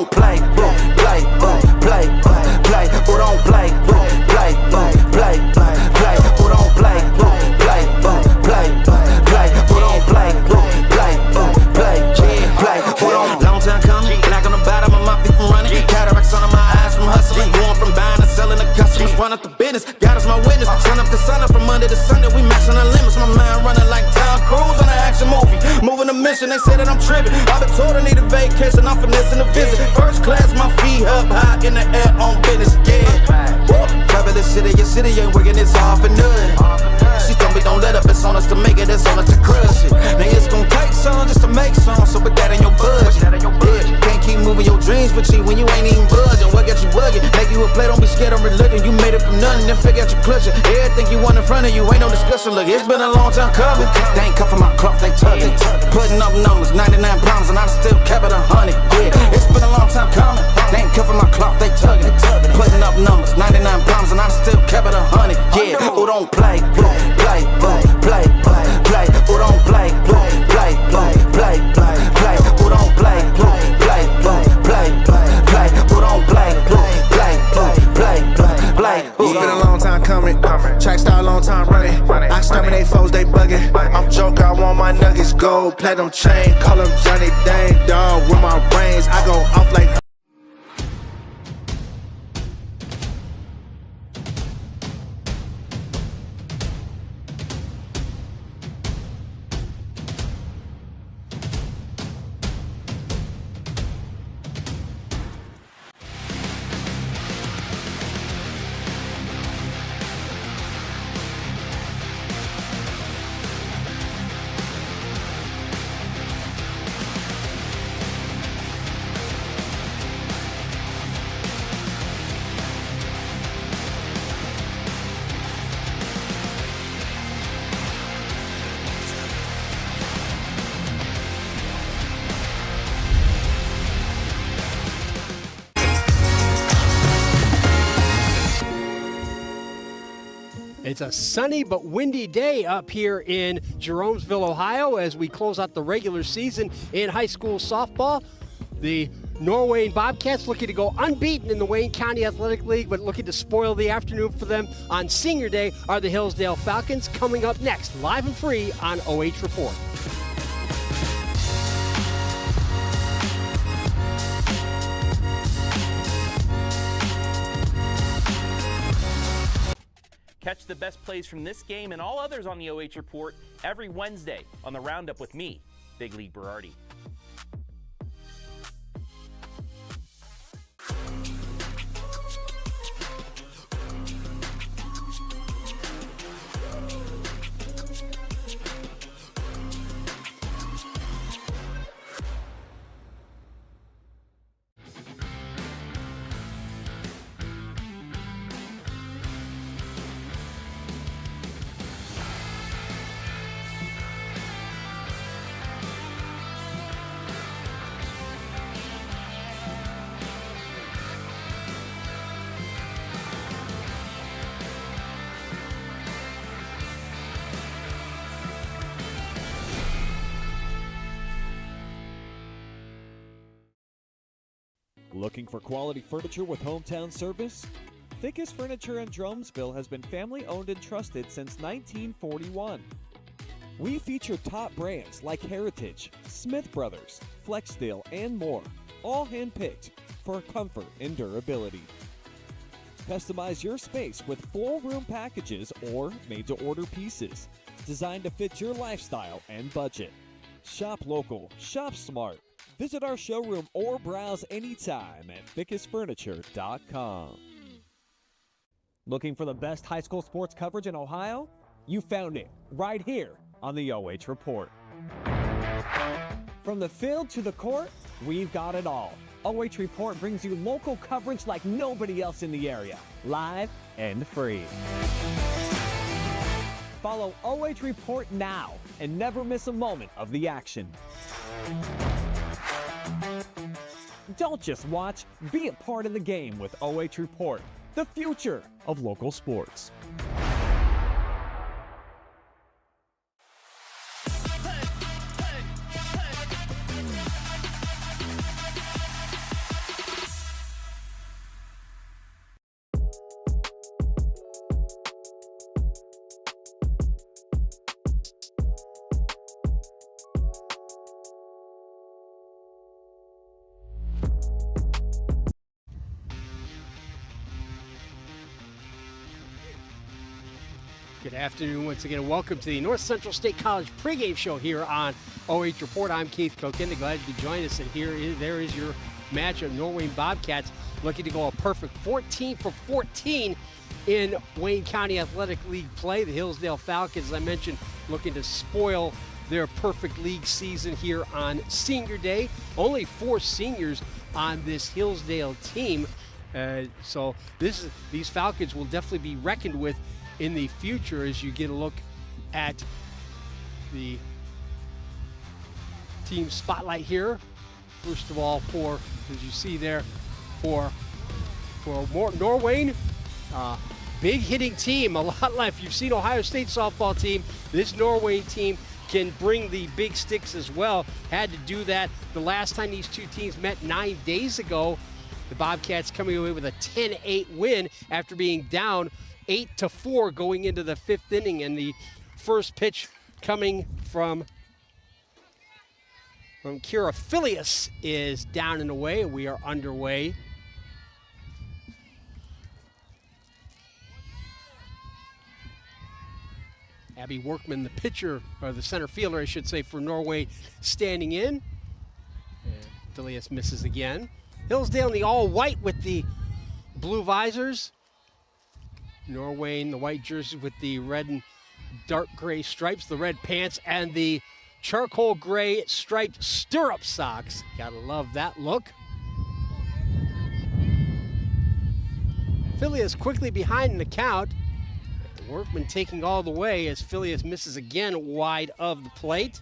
don't play, play, play, play, who don't play, play, play, play, who don't play, play, play, play, who don't play, play, play, who don't. Long time coming, black on the bottom of my feet from running, cataracts under my eyes from hustling, going from buying to selling to customers, run up the business, God is my witness, sun up to sun up from Monday to Sunday, we maxing our limits, my mind running like Tom Cruise on an action movie, moving a mission, they say that I'm tripping, I've been told I need a vacation, I'm finessing a visit, first class, my feet up high in the air on business, yeah, travel the city, your city ain't working, it's all for nothing, she told me don't let up, it's on us to make it, it's on us to crush it, now it's gonna take some just to make some, so put that in your budget, yeah, can't keep moving your dreams for cheap when you ain't even budging, what got you bugging, make you a play, don't be scared of religion, you made it from nothing, then figure out your clutching, everything you want in front of you, ain't no discussion, look, it's been a long time coming, they ain't cuffing my cloth, they tugging, putting up numbers, 99 pounds, and I still kept it 100, yeah, it's been a long time coming, they ain't cuffing my cloth, they tugging, putting up numbers, 99 pounds, and I still kept it 100, yeah, who don't play, play, play, play, who don't play, play, play, play, who don't play, play, play, who don't play, play. It's been a long time coming, track star a long time running, I exterminate foes, they bugging, I'm joke, I want my nuggets, gold, platinum chain, call him Johnny Dang, dog, with my brains, I go off like It's a sunny but windy day up here in Jeromesville, Ohio, as we close out the regular season in high school softball. The Norwayne Bobcats looking to go unbeaten in the Wayne County Athletic League, but looking to spoil the afternoon for them on senior day are the Hillsdale Falcons. Coming up next, live and free on OH Report. Catch the best plays from this game and all others on the OH Report every Wednesday on the Roundup with me, Big League Berardi. Looking for quality furniture with hometown service? Fickes Furniture in Jeromesville has been family owned and trusted since 1941. We feature top brands like Heritage, Smith Brothers, Flexsteel, and more, all hand-picked for comfort and durability. Customize your space with full room packages or made-to-order pieces, designed to fit your lifestyle and budget. Shop local, shop smart. Visit our showroom or browse anytime at fickesfurniture.com. Looking for the best high school sports coverage in Ohio? You found it right here on the OH Report. From the field to the court, we've got it all. OH Report brings you local coverage like nobody else in the area, live and free. Follow OH Report now and never miss a moment of the action. Don't just watch, be a part of the game with OH Report, the future of local sports. Good afternoon once again, and welcome to the North Central State College pregame show here on OH Report. I'm Keith Kokinda, glad you could join us, and there is your matchup. Norwayne Bobcats looking to go a perfect 14 for 14 in Wayne County Athletic League play. The Hillsdale Falcons, as I mentioned, looking to spoil their perfect league season here on Senior Day. Only 4 seniors on this Hillsdale team, so these Falcons will definitely be reckoned with in the future as you get a look at the team spotlight here. First of all, as you see there, for Norwayne, big hitting team, a lot like you've seen Ohio State softball team. This Norwayne team can bring the big sticks as well. Had to do that the last time these two teams met 9 days ago. The Bobcats coming away with a 10-8 win after being down 8-4 going into the 5th inning, and the first pitch coming from Kira Phileas is down and away. We are underway. Abby Workman, the pitcher, or the center fielder, I should say, for Norway, standing in. And Phileas misses again. Hillsdale in the all-white with the blue visors. Norwayne, the white jersey with the red and dark gray stripes, the red pants, and the charcoal gray striped stirrup socks. Gotta love that look. Phileas quickly behind in the count. Workman taking all the way as Phileas misses again wide of the plate.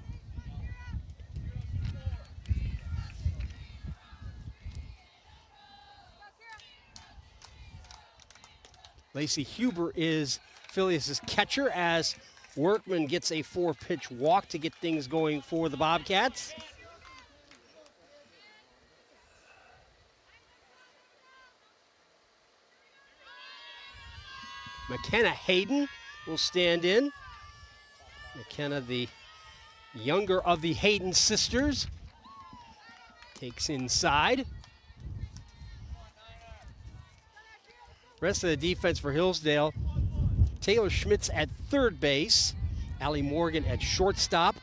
Lacey Huber is Phileas' catcher as Workman gets a 4-pitch walk to get things going for the Bobcats. McKenna Hayden will stand in. McKenna, the younger of the Hayden sisters, takes inside. Rest of the defense for Hillsdale: Taylor Schmitz at third base, Allie Morgan at shortstop.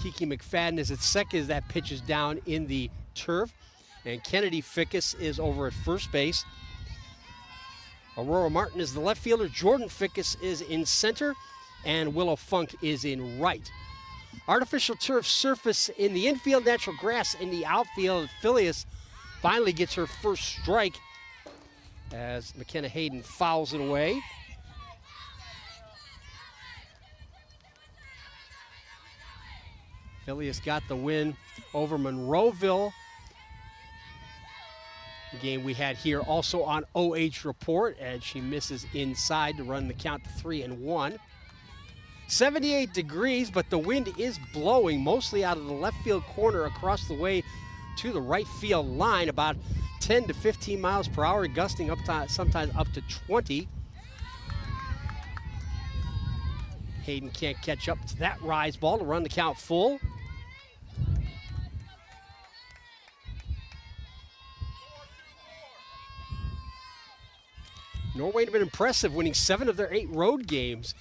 Kiki McFadden is at second as that pitch is down in the turf. And Kennedy Fickes is over at first base. Aurora Martin is the left fielder. Jordan Fickes is in center. And Willow Funk is in right. Artificial turf surface in the infield, natural grass in the outfield. Phileas finally gets her first strike as McKenna Hayden fouls it away. Phileas got the win over Monroeville. The game we had here also on OH Report, and she misses inside to run the count to 3-1. 78 degrees, but the wind is blowing mostly out of the left field corner across the way to the right field line, about 10 to 15 miles per hour, gusting up to sometimes up to 20. Hayden can't catch up to that rise ball to run the count full. Norwayne have been impressive, winning 7 of their 8 road games.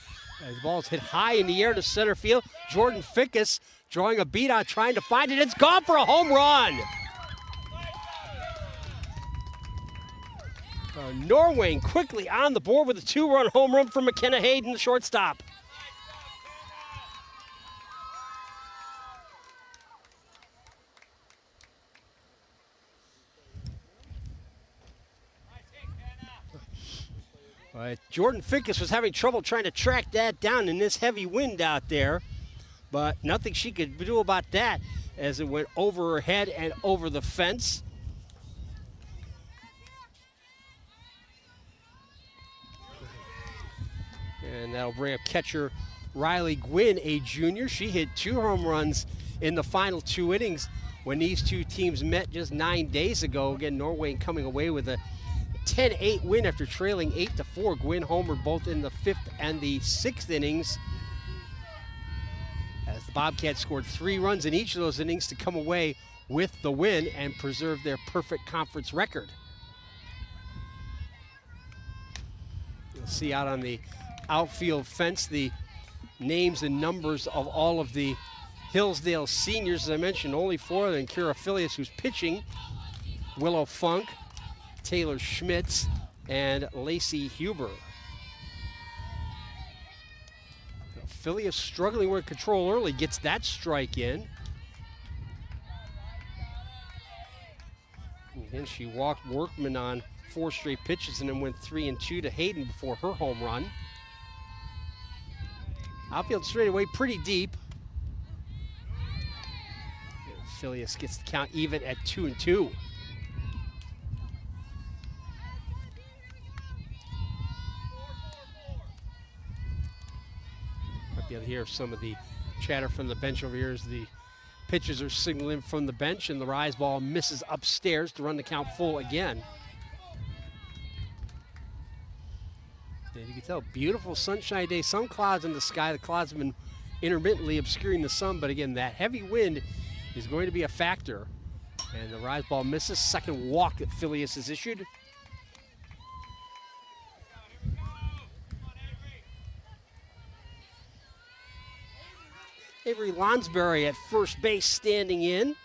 As the ball's hit high in the air to center field. Jordan Fickes drawing a beat out, trying to find it. It's gone for a home run. Norwayne quickly on the board with a 2-run home run from McKenna Hayden, the shortstop. Jordan Fickes was having trouble trying to track that down in this heavy wind out there, but nothing she could do about that as it went over her head and over the fence. And that'll bring up catcher Riley Gwynn, a junior. She hit 2 home runs in the final 2 innings when these two teams met just 9 days ago. Again, Norwayne coming away with a 10-8 win after trailing 8-4. Gwynn homered both in the 5th and the 6th innings, as the Bobcats scored 3 runs in each of those innings to come away with the win and preserve their perfect conference record. See out on the outfield fence the names and numbers of all of the Hillsdale seniors. As I mentioned, only 4 of them. Kira Phileas, who's pitching, Willow Funk, Taylor Schmitz, and Lacey Huber. Phileas struggling with control early, gets that strike in. Again, she walked Workman on 4 straight pitches and then went 3-2 to Hayden before her home run. Outfield straightaway pretty deep. Phileas gets the count even at 2-2. Might be able to hear some of the chatter from the bench over here as the pitchers are signaling from the bench, and the rise ball misses upstairs to run the count full again. And you can tell, beautiful sunshine day, some clouds in the sky. The clouds have been intermittently obscuring the sun, but again, that heavy wind is going to be a factor. And the rise ball misses. Second walk that Phileas has issued. Avery Lonsberry at first base standing in.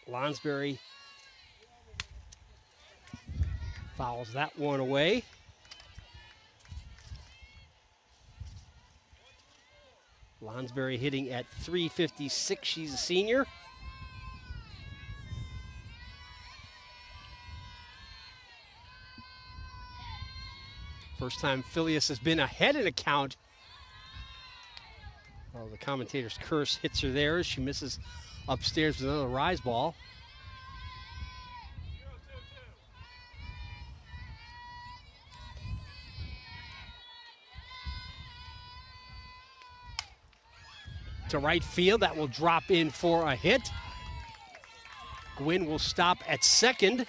Lonsberry fouls that one away. Lonsberry hitting at .356. She's a senior. First time Phileas has been ahead in a count. Well, the commentator's curse hits her there as she misses upstairs with another rise ball. To right field, that will drop in for a hit. Gwynn will stop at second.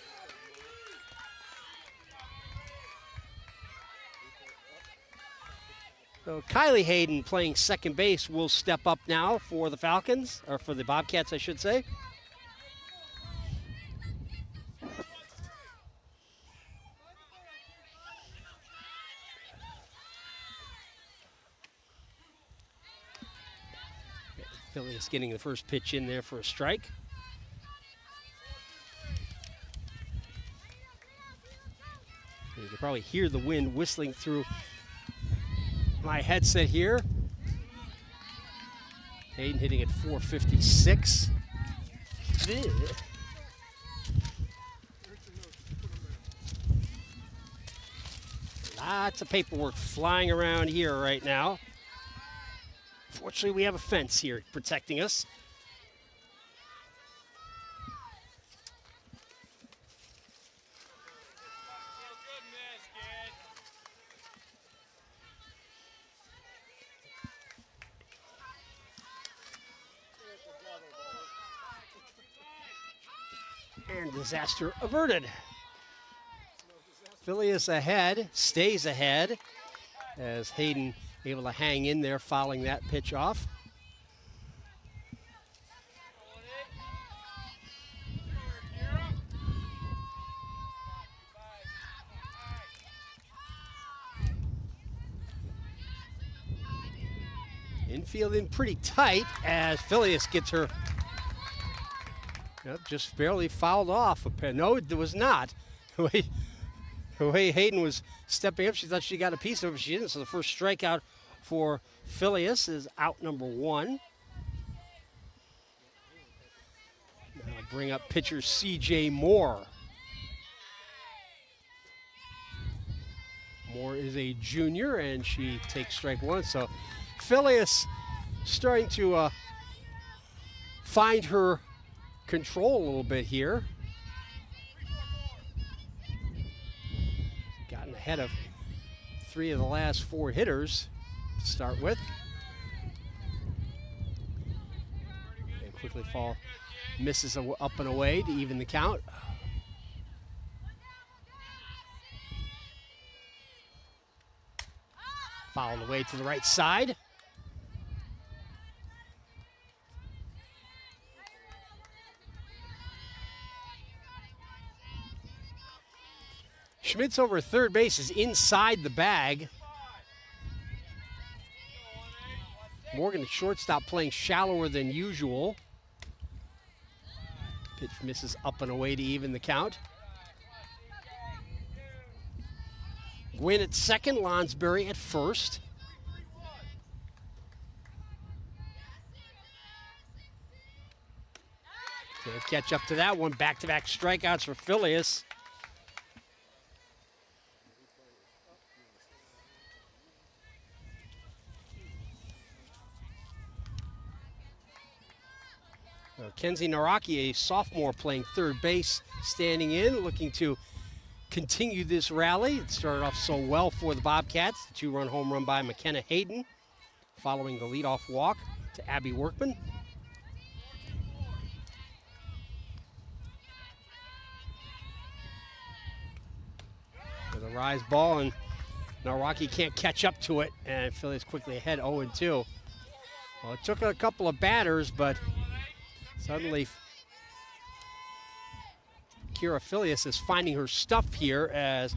So Kylie Hayden, playing second base, will step up now for the Falcons, or for the Bobcats, I should say. Phileas getting the first pitch in there for a strike. You can probably hear the wind whistling through my headset here. Hayden hitting at .456. Lots of paperwork flying around here right now. Fortunately, we have a fence here protecting us. And disaster averted. Phileas ahead, stays ahead, as Hayden able to hang in there, fouling that pitch off. Infield in pretty tight as Phileas gets her. Yep, just barely fouled off. No, it was not. The way Hayden was stepping up, she thought she got a piece of it, but she didn't. So the first strikeout for Phileas is out number 1. Now bring up pitcher C.J. Moore. Moore is a junior, and she takes strike 1. So Phileas starting to find her control a little bit here. Gotten ahead of 3 of the last 4 hitters to start with. And quickly fall misses up and away to even the count. Fouled away to the right side. Schmitz over third base is inside the bag. Morgan at shortstop playing shallower than usual. Pitch misses up and away to even the count. Gwynn at second, Lonsberry at first. Can't catch up to that one. Back-to-back strikeouts for Phileas. Kenzie Naraki, a sophomore playing third base, standing in, looking to continue this rally. It started off so well for the Bobcats. The two-run home run by McKenna Hayden, following the leadoff walk to Abby Workman. With a rise ball, and Naraki can't catch up to it, and Phillies quickly ahead 0-2. Well, it took a couple of batters, but suddenly Kira Phileas is finding her stuff here as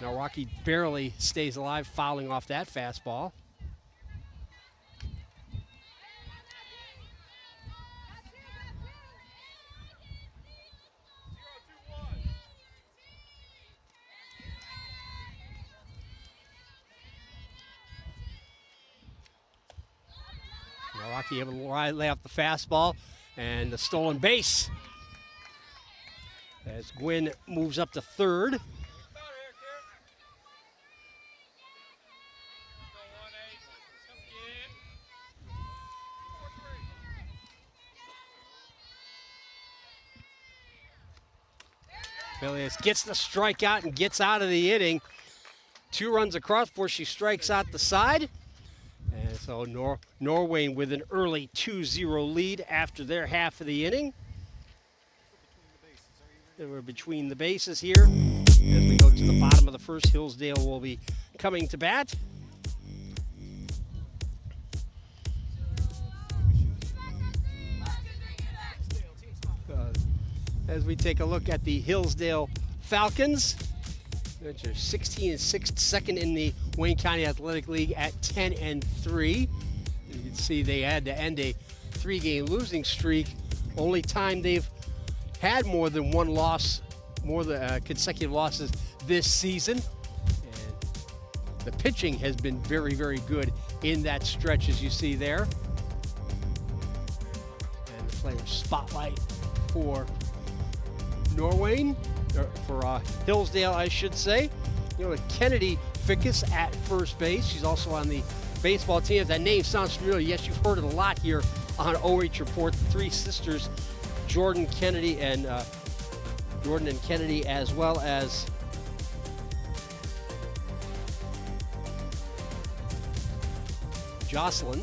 Naraki barely stays alive, fouling off that fastball. Naraki able to lay off the fastball and the stolen base as Gwynn moves up to third. Phileas gets the strikeout and gets out of the inning. 2 runs across before she strikes out the side. And so Norwayne with an early 2-0 lead after their half of the inning. And we're between the bases here. As we go to the bottom of the first, Hillsdale will be coming to bat. As we take a look at the Hillsdale Falcons, which are 16-6, second in the Wayne County Athletic League at 10-3. You can see they had to end a 3-game losing streak. Only time they've had more than one loss, more than consecutive losses this season. And the pitching has been very, very good in that stretch, as you see there. And the player spotlight for Norwayne, for Hillsdale, I should say. You know, Kennedy Fickes at first base. She's also on the baseball team. If that name sounds familiar, yes, you've heard it a lot here on OH Report. The 3 sisters, Jordan and Kennedy, as well as Jocelyn.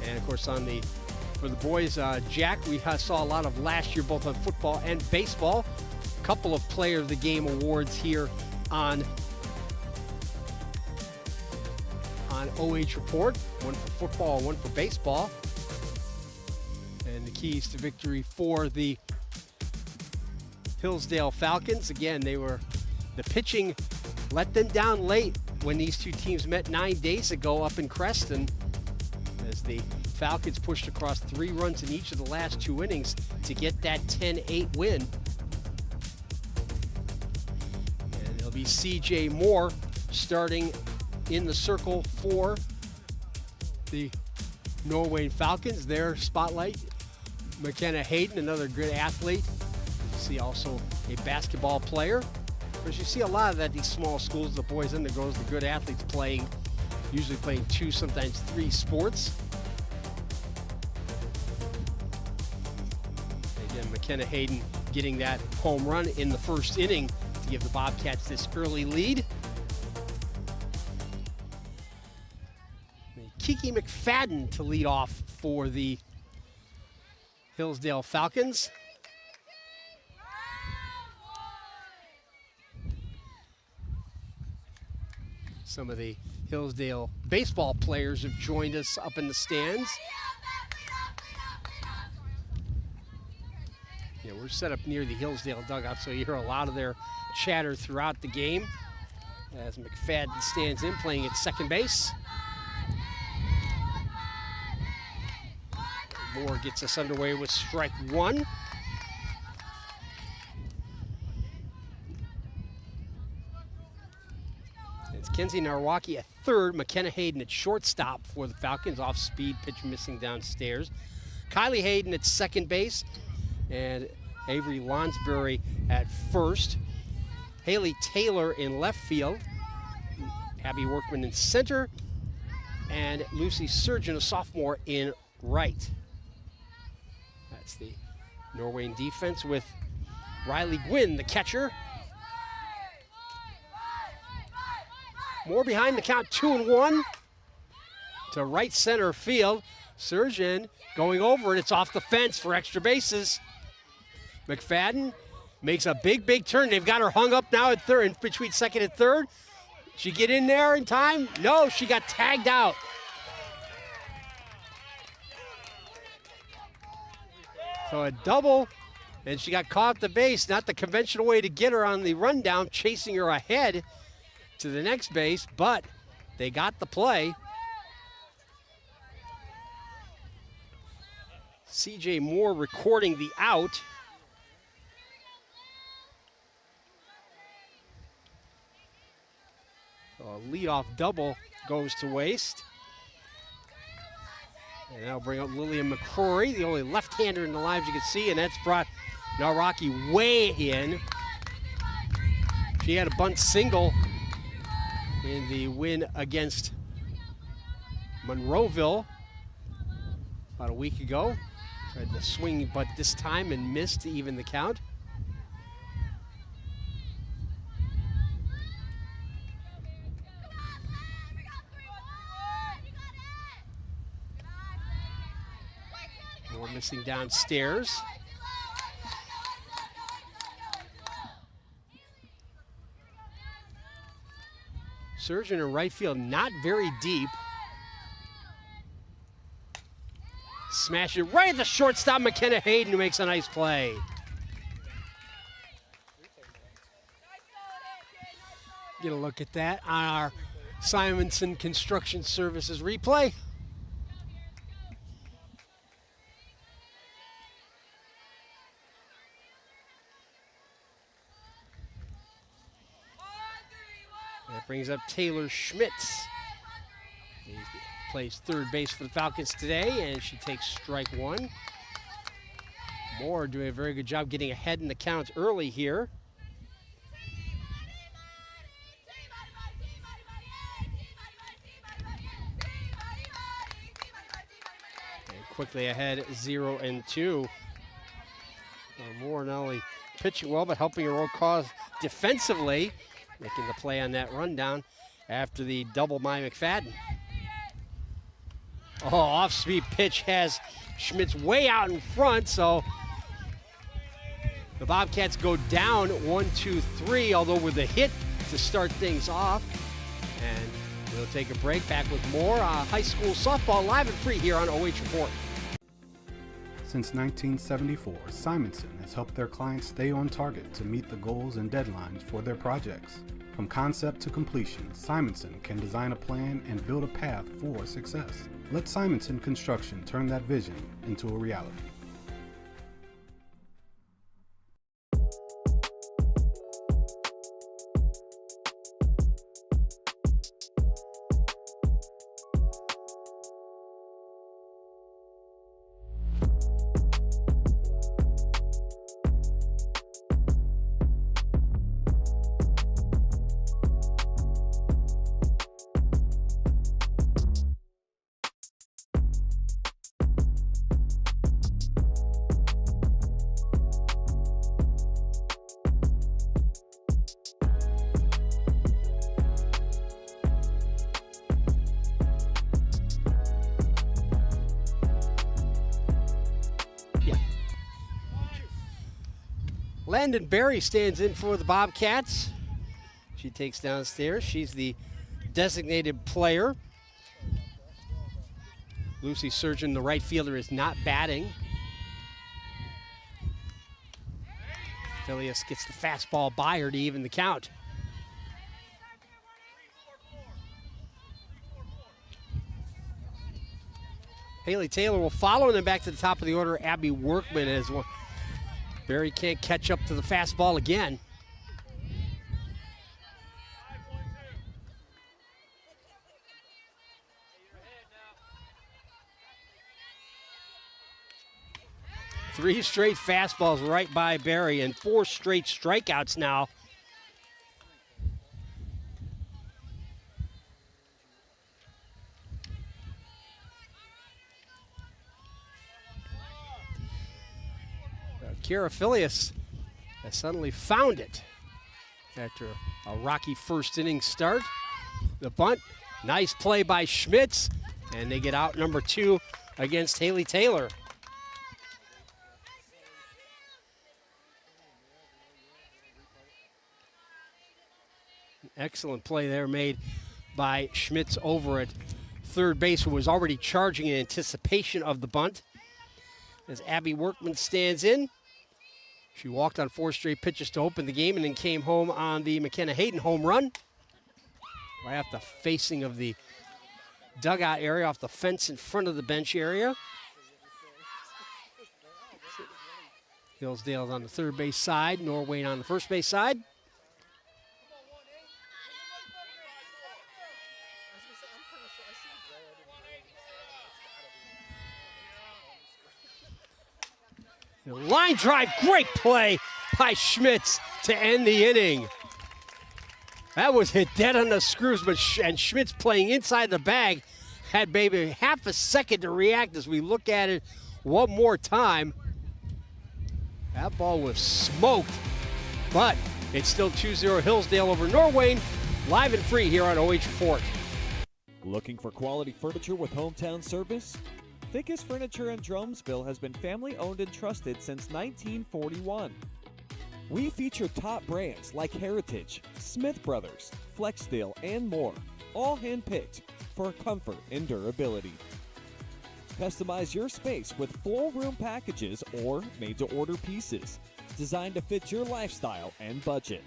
And of course, for the boys, Jack, we saw a lot of last year, both on football and baseball. A couple of Player of the Game awards here on OH Report. One for football, one for baseball. And the keys to victory for the Hillsdale Falcons. Again, the pitching let them down late when these two teams met 9 days ago up in Creston, as the Falcons pushed across 3 runs in each of the last 2 innings to get that 10-8 win. And it'll be CJ Moore starting in the circle for the Norwayne Falcons. Their spotlight, McKenna Hayden, another good athlete. You see also a basketball player. Because you see a lot of that at these small schools, the boys and the girls, the good athletes usually playing 2, sometimes 3 sports. Again, McKenna Hayden getting that home run in the first inning to give the Bobcats this early lead. Kiki McFadden to lead off for the Hillsdale Falcons. Some of the Hillsdale baseball players have joined us up in the stands. Yeah, We're set up near the Hillsdale dugout, so you hear a lot of their chatter throughout the game as McFadden stands in, playing at second base. Moore gets us underway with strike one. It's Kenzie Narwaki at third, McKenna Hayden at shortstop for the Falcons, off speed, pitch missing downstairs. Kylie Hayden at second base, and Avery Lonsbury at first. Haley Taylor in left field, Abby Workman in center, and Lucy Surgeon, a sophomore, in right. That's the Norwayne defense with Riley Gwynn, the catcher. Moore behind the count, 2-1 to right center field. Surgeon going over it. It's off the fence for extra bases. McFadden makes a big turn. They've got her hung up now at third, in between second and third. She get in there in time? No, she got tagged out. So a double, and she got caught at the base. Not the conventional way to get her on the rundown, chasing her ahead to the next base, but they got the play. CJ Moore recording the out. So a leadoff double goes to waste. And that'll bring up Lillian McCrory, the only left-hander in the lineup you can see, and that's brought Narwaki way in. She had a bunt single in the win against Monroeville about a week ago. Tried the swing bunt this time and missed to even the count. More missing downstairs. Surgeon in right field, not very deep. Smash it right at the shortstop, McKenna Hayden, who makes a nice play. Get a look at that on our Simonson Construction Services replay. That brings up Taylor Schmitz. He plays third base for the Falcons today, and she takes strike one. Moore doing a very good job getting ahead in the count early here. And quickly ahead, 0-2. Moore not only pitching well, but helping her own cause defensively, making the play on that rundown after the double by McFadden. Oh, off-speed pitch has Schmitz way out in front, so the Bobcats go down 1-2-3, although with a hit to start things off. And we'll take a break. Back with more high school softball live and free here on OH Report. Since 1974, Simonson has helped their clients stay on target to meet the goals and deadlines for their projects. From concept to completion, Simonson can design a plan and build a path for success. Let Simonson Construction turn that vision into a reality. Landon Berry stands in for the Bobcats. She takes downstairs. She's the designated player. Lucy Surgeon, the right fielder, is not batting. Phileas gets the fastball by her to even the count. Haley Taylor will follow, and then back to the top of the order, Abby Workman as well. Barry can't catch up to the fastball again. Three straight fastballs right by Barry and 4 straight strikeouts now. Kira Phileas has suddenly found it after a rocky first inning start. The bunt, nice play by Schmitz, and they get out number 2 against Haley Taylor. Excellent play there made by Schmitz over at third base, who was already charging in anticipation of the bunt. As Abby Workman stands in, she walked on 4 straight pitches to open the game and then came home on the McKenna Hayden home run. Right off the facing of the dugout area, off the fence in front of the bench area. Hillsdale on the third base side, Norwayne on the first base side. Line drive, great play by Schmitz to end the inning. That was hit dead on the screws, and Schmitz playing inside the bag had maybe half a second to react as we look at it one more time. That ball was smoked, but it's still 2-0 Hillsdale over Norwayne, live and free here on OH Report. Looking for quality furniture with hometown service? Fickes Furniture in Drumsville has been family owned and trusted since 1941. We feature top brands like Heritage, Smith Brothers, Flexsteel, and more, all hand-picked for comfort and durability. Customize your space with full room packages or made-to-order pieces, designed to fit your lifestyle and budget.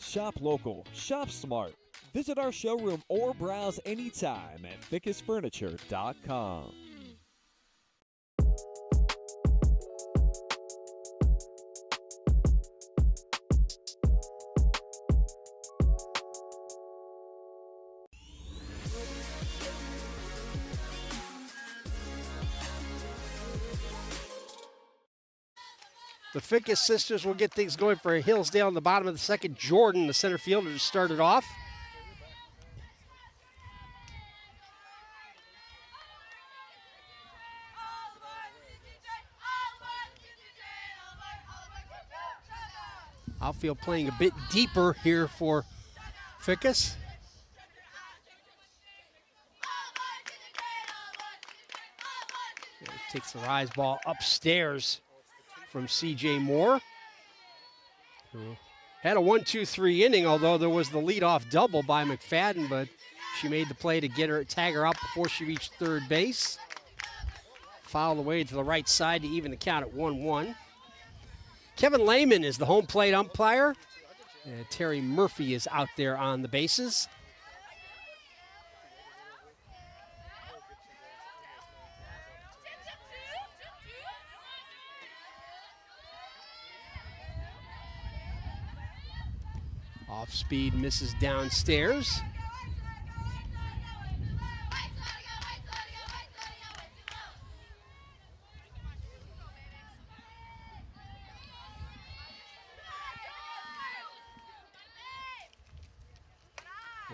Shop local, shop smart. Visit our showroom or browse anytime at fickesfurniture.com. The Fickes sisters will get things going for Hillsdale in the bottom of the second. Jordan, the center fielder, to start it off. Outfield playing a bit deeper here for Fickes. Takes the rise ball upstairs from C.J. Moore, who had a 1-2-3 inning, although there was the leadoff double by McFadden, but she made the play to tag her out before she reached third base. Fouled away to the right side to even the count at 1-1. Kevin Lehman is the home plate umpire, and Terry Murphy is out there on the bases. Off speed, misses downstairs.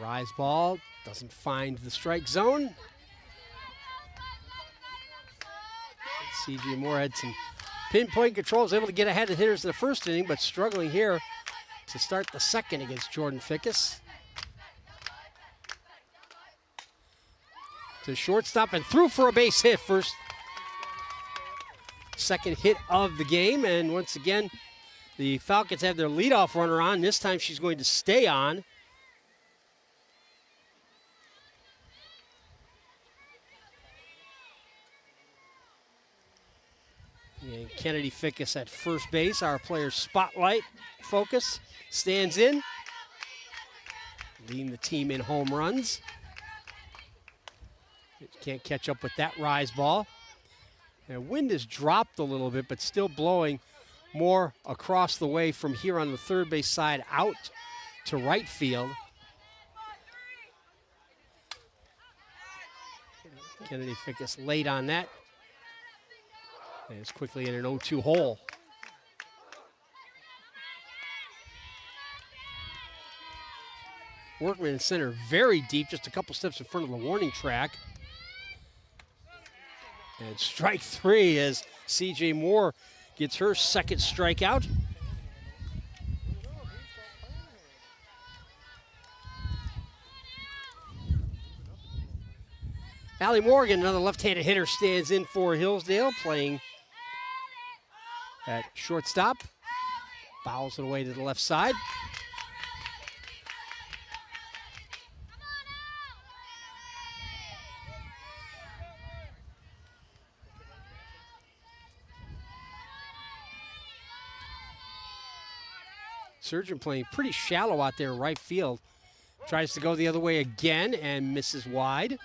Rise ball doesn't find the strike zone. C.J. Moore had some pinpoint control, was able to get ahead of hitters in the first inning, but struggling here to start the second against Jordan Fickes. To shortstop and through for a base hit. Second hit of the game, and once again, the Falcons have their leadoff runner on. This time she's going to stay on. And Kennedy Fickes at first base, our player's spotlight focus, stands in, leading the team in home runs. Can't catch up with that rise ball. The wind has dropped a little bit, but still blowing more across the way from here on the third base side out to right field. Kennedy Fickes late on that. And it's quickly in an 0-2 hole. Workman in center, very deep, just a couple steps in front of the warning track. And strike three as C.J. Moore gets her second strikeout. Allie Morgan, another left-handed hitter, stands in for Hillsdale, playing at shortstop. Fouls it away to the left side. Surgeon playing pretty shallow out there in right field. Tries to go the other way again and misses wide.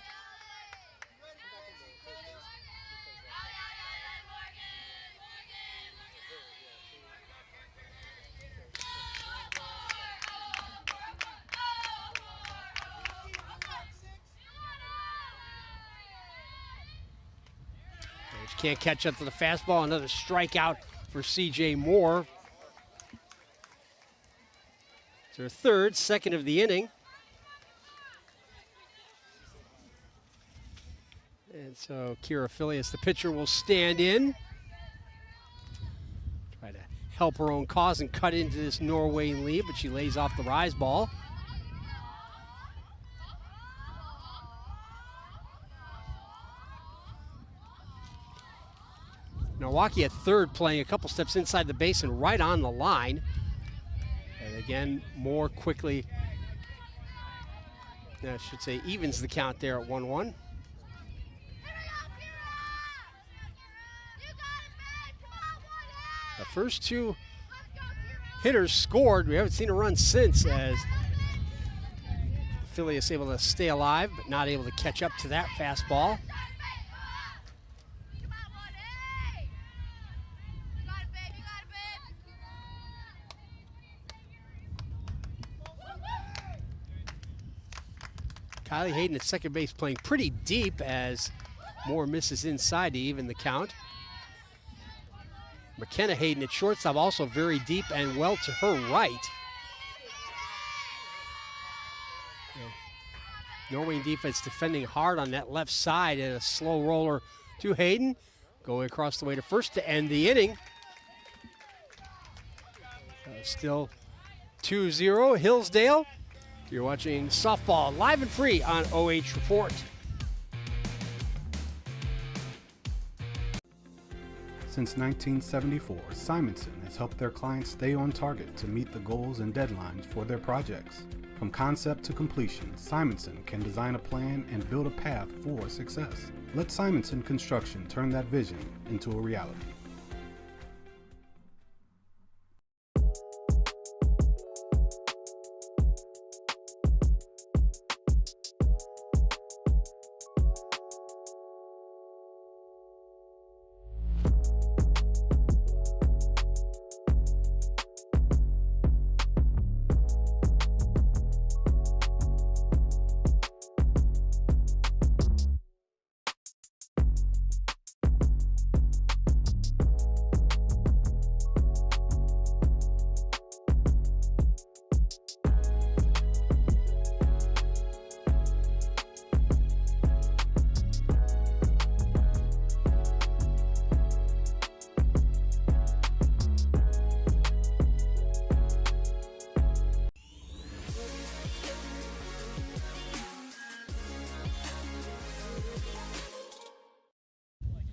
Can't catch up to the fastball. Another strikeout for C.J. Moore. It's her third, second of the inning. And so Kira Filius, the pitcher, will stand in. Try to help her own cause and cut into this Norwayne lead, but she lays off the rise ball. Milwaukee at third, playing a couple steps inside the base and right on the line. And again, Moore quickly, I should say, evens the count there at 1-1. The first two hitters scored. We haven't seen a run since, as Filius able to stay alive, but not able to catch up to that fastball. Kylie Hayden at second base playing pretty deep as Moore misses inside to even the count. McKenna Hayden at shortstop also very deep and well to her right. Norwayne defense defending hard on that left side, and a slow roller to Hayden. Going across the way to first to end the inning. Still 2-0 Hillsdale. You're watching softball live and free on OH Report. Since 1974, Simonson has helped their clients stay on target to meet the goals and deadlines for their projects. From concept to completion, Simonson can design a plan and build a path for success. Let Simonson Construction turn that vision into a reality.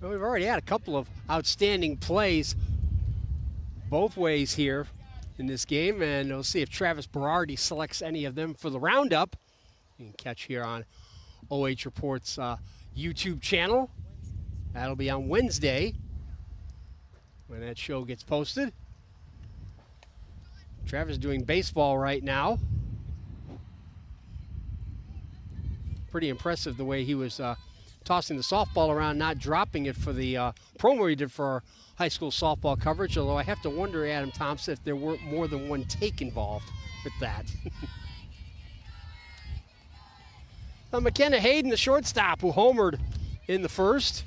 Well, we've already had a couple of outstanding plays both ways here in this game, and we'll see if Travis Berardi selects any of them for the roundup. You can catch here on OH Report's YouTube channel. That'll be on Wednesday, when that show gets posted. Travis doing baseball right now. Pretty impressive the way he was tossing the softball around, not dropping it for the promo he did for our high school softball coverage, although I have to wonder, Adam Thompson, if there weren't more than one take involved with that. McKenna Hayden, the shortstop, who homered in the first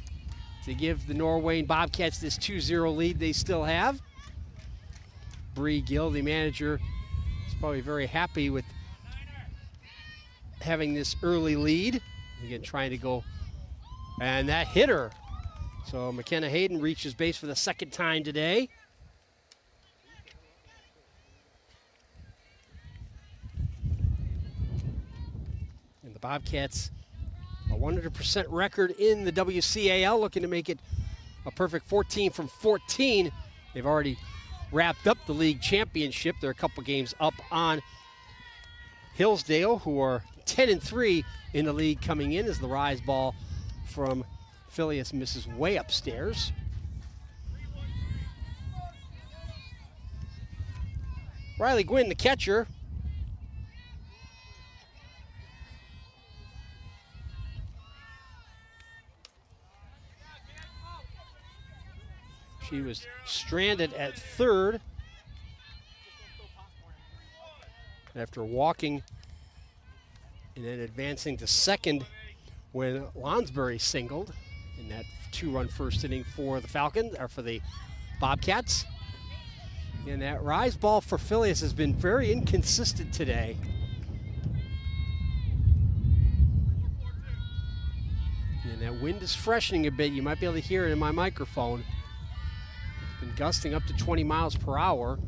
to give the Norwayne Bobcats this 2-0 lead they still have. Bree Gill, the manager, is probably very happy with having this early lead. Again, trying to go, and that hit her. So McKenna Hayden reaches base for the second time today. And the Bobcats, a 100% record in the WCAL, looking to make it a perfect 14 from 14. They've already wrapped up the league championship. They're a couple games up on Hillsdale, who are 10-3 in the league coming in, as the rise ball from Phileas misses way upstairs. Riley Gwynn, the catcher. She was stranded at third after walking and then advancing to second when Lonsbury singled in that 2-run first inning for the Falcons, or for the Bobcats. And that rise ball for Phileas has been very inconsistent today. And that wind is freshening a bit. You might be able to hear it in my microphone. It's been gusting up to 20 miles per hour.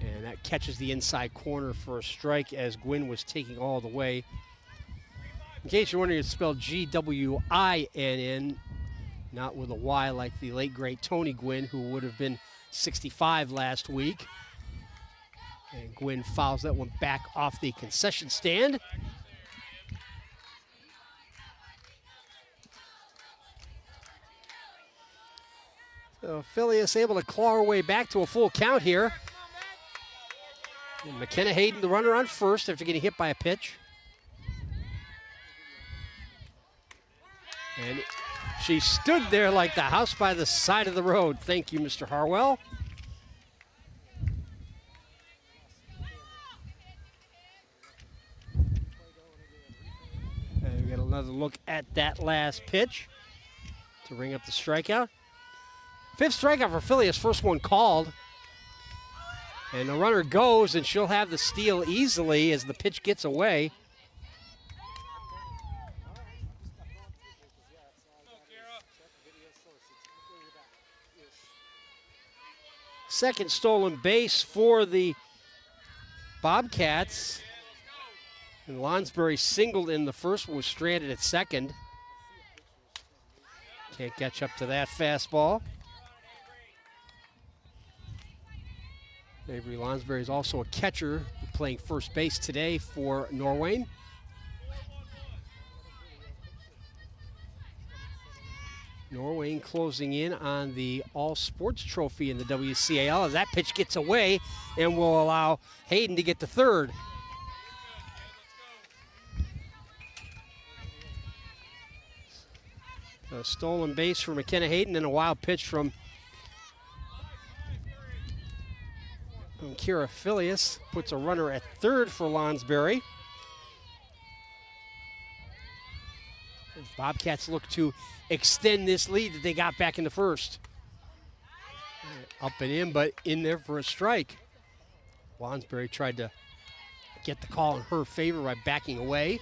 And that catches the inside corner for a strike as Gwynn was taking all the way. In case you're wondering, it's spelled Gwinn, not with a Y like the late, great Tony Gwynn, who would have been 65 last week. And Gwynn fouls that one back off the concession stand. So Phileas able to claw her way back to a full count here. And McKenna Hayden, the runner on first after getting hit by a pitch. And she stood there like the house by the side of the road. Thank you, Mr. Harwell. And we get another look at that last pitch to ring up the strikeout. Fifth strikeout for Phileas, first one called. And the runner goes, and she'll have the steal easily as the pitch gets away. Second stolen base for the Bobcats. And Lonsbury singled in the first one, was stranded at second. Can't catch up to that fastball. Avery Lonsbury is also a catcher playing first base today for Norwayne. Norwayne closing in on the All Sports Trophy in the WCAL as that pitch gets away and will allow Hayden to get to third. A stolen base for McKenna Hayden and a wild pitch from Kira Phileas. Puts a runner at third for Lonsbury. As Bobcats look to extend this lead that they got back in the first. Up and in, but in there for a strike. Lonsbury tried to get the call in her favor by backing away.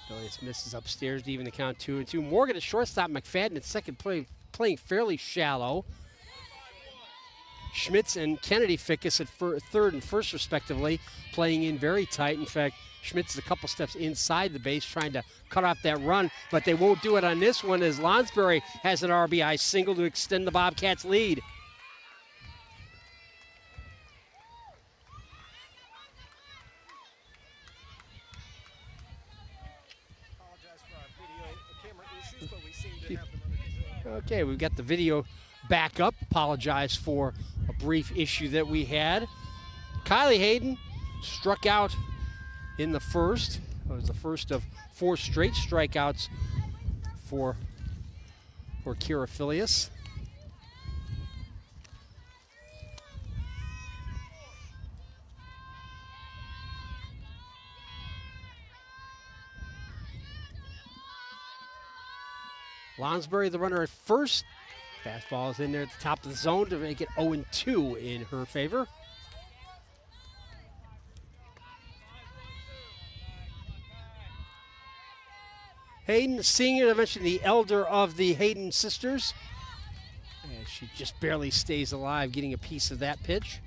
Phileas misses upstairs to even the count 2-2. Morgan at shortstop, McFadden at second, playing fairly shallow. Schmitz and Kennedy Fickes at third and first, respectively, playing in very tight. In fact, Schmitz is a couple steps inside the base trying to cut off that run, but they won't do it on this one as Lonsbury has an RBI single to extend the Bobcats' lead. Okay, we've got the video back up. Apologize for a brief issue that we had. Kylie Hayden struck out in the first. It was the first of 4 straight strikeouts for Kira Filius. Lonsbury, the runner at first. Fastball is in there at the top of the zone to make it 0-2 in her favor. Hayden, senior, I mentioned the elder of the Hayden sisters. And she just barely stays alive, getting a piece of that pitch.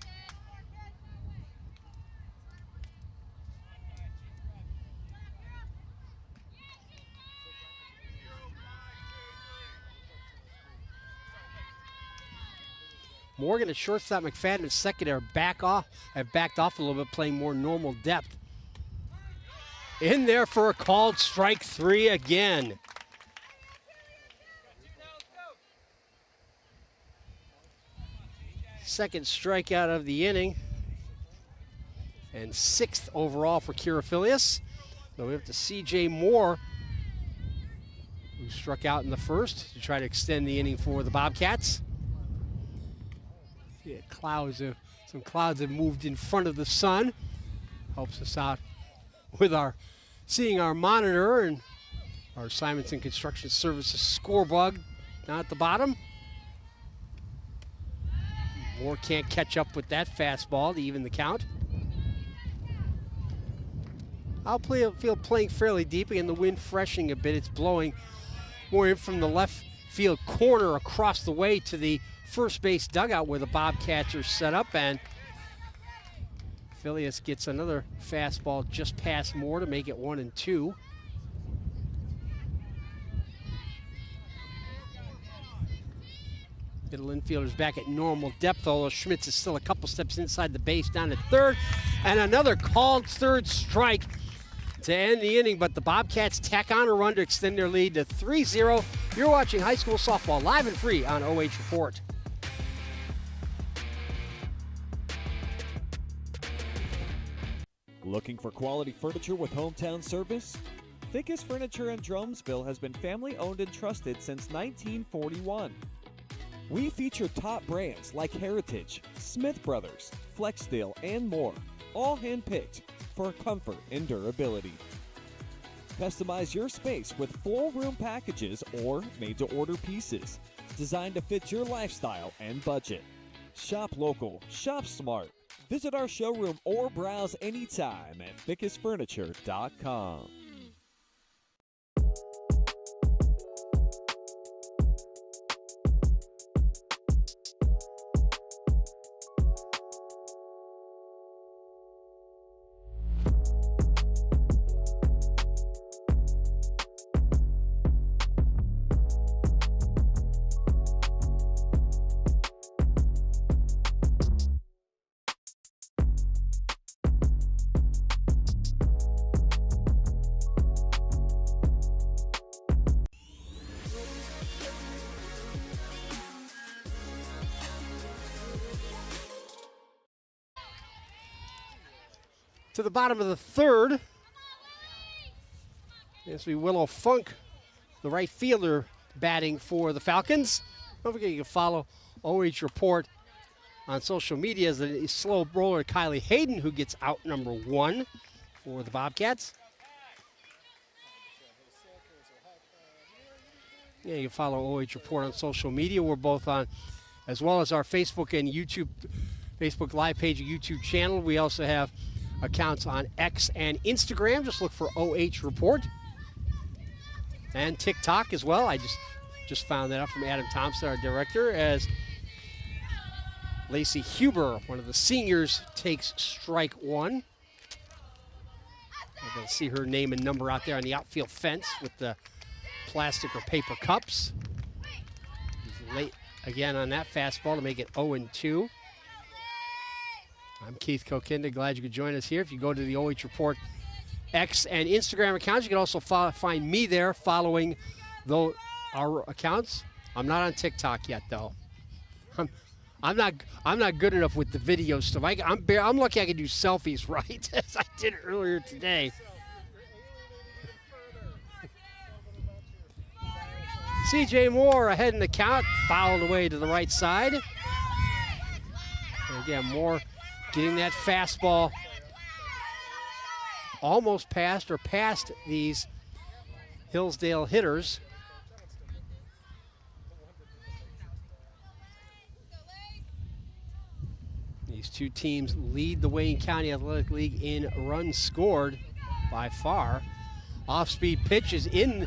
Morgan at shortstop, McFadden at second have backed off a little bit, playing more normal depth. In there for a called strike 3 again. Second strikeout of the inning. And 6th overall for Kira Filius. So we have to CJ Moore, who struck out in the first, to try to extend the inning for the Bobcats. Yeah, some clouds have moved in front of the sun. Helps us out with seeing our monitor and our Simonson Construction Services scoreboard down at the bottom. Moore can't catch up with that fastball to even the count. I'll feel playing fairly deep, and the wind freshening a bit. It's blowing more in from the left field corner across the way to the first base dugout where the Bobcats are set up, and Filius gets another fastball just past Moore to make it 1-2. Middle infielders back at normal depth, although Schmitz is still a couple steps inside the base down at third. And another called third strike to end the inning, but the Bobcats tack on a run to extend their lead to 3-0. You're watching high school softball live and free on OH Report. Looking for quality furniture with hometown service? Fickes Furniture in Drumsville has been family owned and trusted since 1941. We feature top brands like Heritage, Smith Brothers, Flexsteel, and more, all hand-picked for comfort and durability. Customize your space with full room packages or made-to-order pieces designed to fit your lifestyle and budget. Shop local, shop smart. Visit our showroom or browse anytime at fickesfurniture.com. To the bottom of the third, as we Willow Funk, the right fielder, batting for the Falcons. Don't forget you can follow OH Report on social media as the slow roller Kylie Hayden, who gets out number 1 for the Bobcats. Yeah, you can follow OH Report on social media. We're both on, as well as our Facebook and YouTube, Facebook live page and YouTube channel. We also have accounts on X and Instagram. Just look for OH Report. And TikTok as well. I just found that out from Adam Thompson, our director, as Lacey Huber, one of the seniors, takes strike 1. You can see her name and number out there on the outfield fence with the plastic or paper cups. He's late again on that fastball to make it 0-2. I'm Keith Kokinda. Glad you could join us here. If you go to the OH Report X and Instagram accounts, you can also find me there following our accounts. I'm not on TikTok yet, though. I'm not good enough with the video stuff. I'm lucky I can do selfies right, as I did earlier today. C.J. Moore ahead in the count, fouled away to the right side. And again, Moore getting that fastball almost past these Hillsdale hitters. These two teams lead the Wayne County Athletic League in runs scored by far. Off-speed pitch is in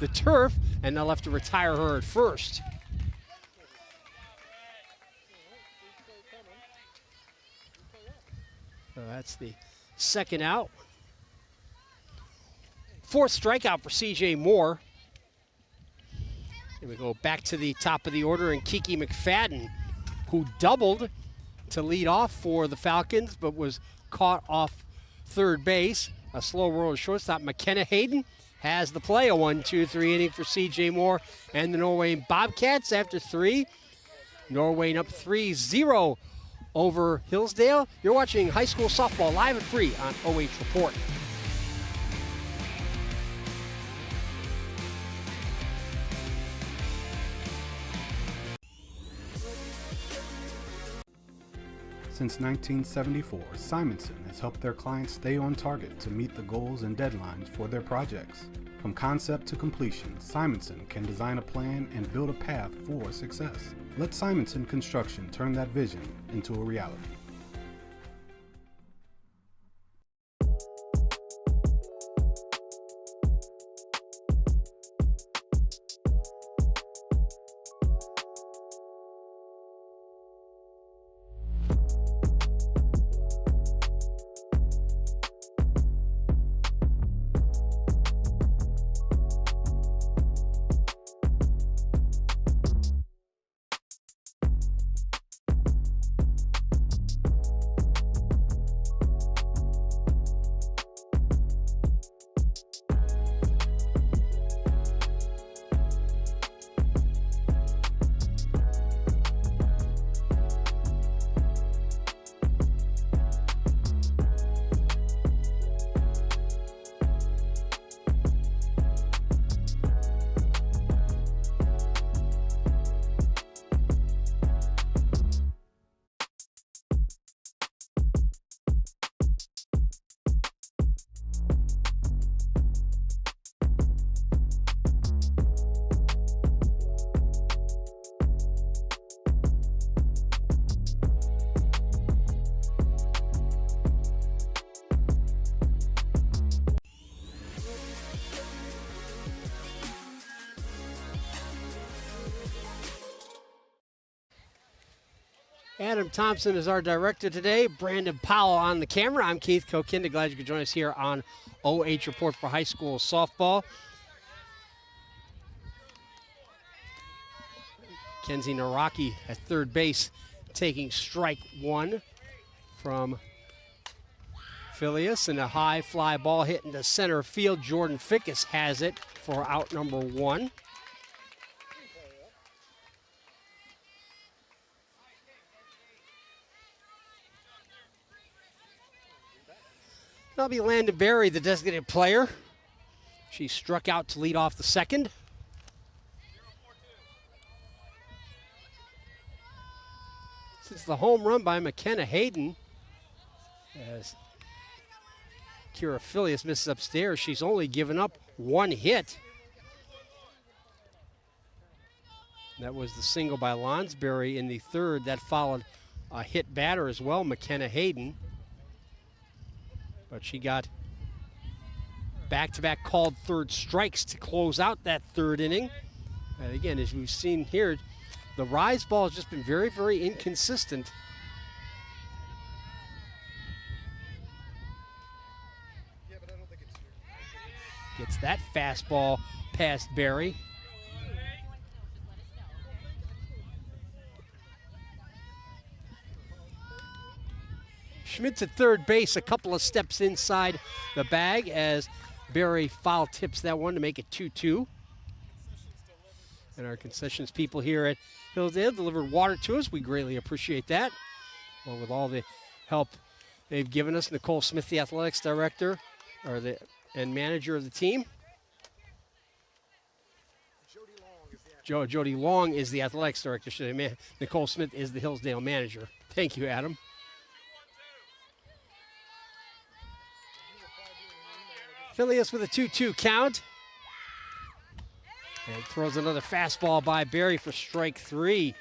the turf, and they'll have to retire her at first. So that's the second out. Fourth strikeout for C.J. Moore. And we go back to the top of the order, and Kiki McFadden, who doubled to lead off for the Falcons, but was caught off third base. A slow roll to shortstop. McKenna Hayden has the play. A 1-2-3 inning for C.J. Moore and the Norwayne Bobcats after 3. Norwayne up 3-0 over Hillsdale. You're watching high school softball live and free on OH Report. Since 1974, Simonson has helped their clients stay on target to meet the goals and deadlines for their projects. From concept to completion, Simonson can design a plan and build a path for success. Let Simonson Construction turn that vision into a reality. Adam Thompson is our director today. Brandon Powell on the camera. I'm Keith Kokinda. Glad you could join us here on OH Report for high school softball. Kenzie Naraki at third base taking strike one from Phileas, and a high fly ball hit into center field. Jordan Fickes has it for out number one. That'll be Landon Berry, the designated player. She struck out to lead off the second. Since the home run by McKenna Hayden, as Kira Phileas misses upstairs, she's only given up one hit. That was the single by Lonsberry in the third. That followed a hit batter as well, McKenna Hayden. But she got back-to-back called third strikes to close out that third inning. And again, as we've seen here, the rise ball has just been very, very inconsistent. Gets that fastball past Berry. Schmidt's at third base, a couple of steps inside the bag as Berry foul tips that one to make it 2-2. And our concessions people here at Hillsdale delivered water to us. We greatly appreciate that. Well, with all the help they've given us, Nicole Smith, the athletics director and manager of the team. Jody Long is the athletics director. Nicole Smith is the Hillsdale manager. Thank you, Adam. Phileas with a 2-2 count. And throws another fastball by Barry for strike 3.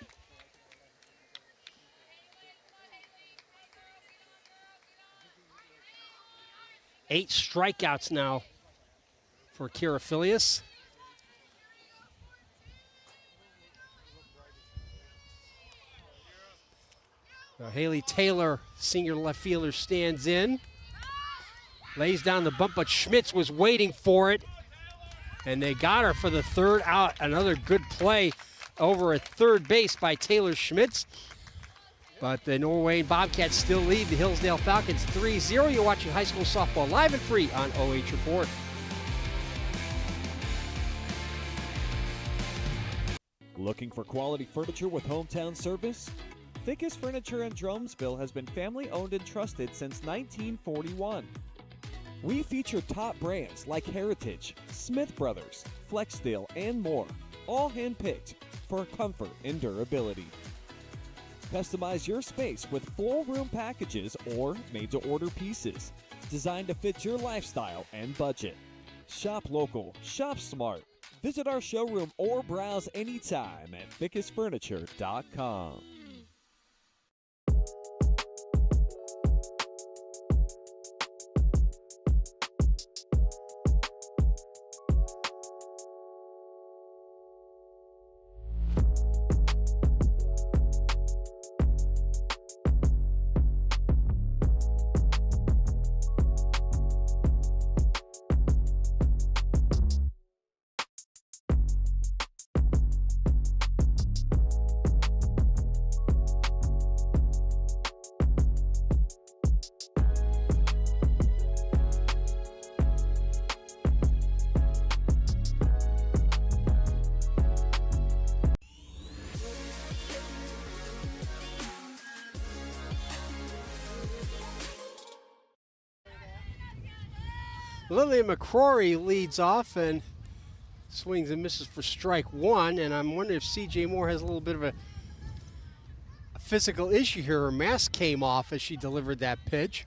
Eight strikeouts now for Kira Phileas. Haley Taylor, senior left fielder, stands in. Lays down the bump, but Schmitz was waiting for it. And they got her for the third out. Another good play over at third base by Taylor Schmitz. But the Norwayne Bobcats still lead the Hillsdale Falcons 3-0. You're watching high school softball live and free on OH Report. Looking for quality furniture with hometown service? Fickes Furniture in Drumsville has been family owned and trusted since 1941. We feature top brands like Heritage, Smith Brothers, Flexsteel, and more, all hand-picked for comfort and durability. Customize your space with full room packages or made-to-order pieces, designed to fit your lifestyle and budget. Shop local, shop smart. Visit our showroom or browse anytime at fickesfurniture.com. Lillian McCrory leads off and swings and misses for strike 1. And I'm wondering if CJ Moore has a little bit of a physical issue here. Her mask came off as she delivered that pitch.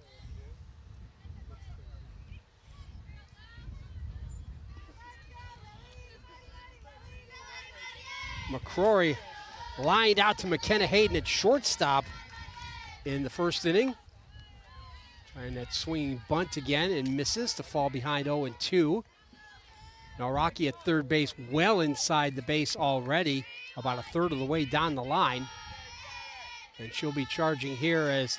McCrory lined out to McKenna Hayden at shortstop in the first inning. Trying that swinging bunt again and misses to fall behind 0-2. Now Rocky at third base, well inside the base already, about a third of the way down the line. And she'll be charging here as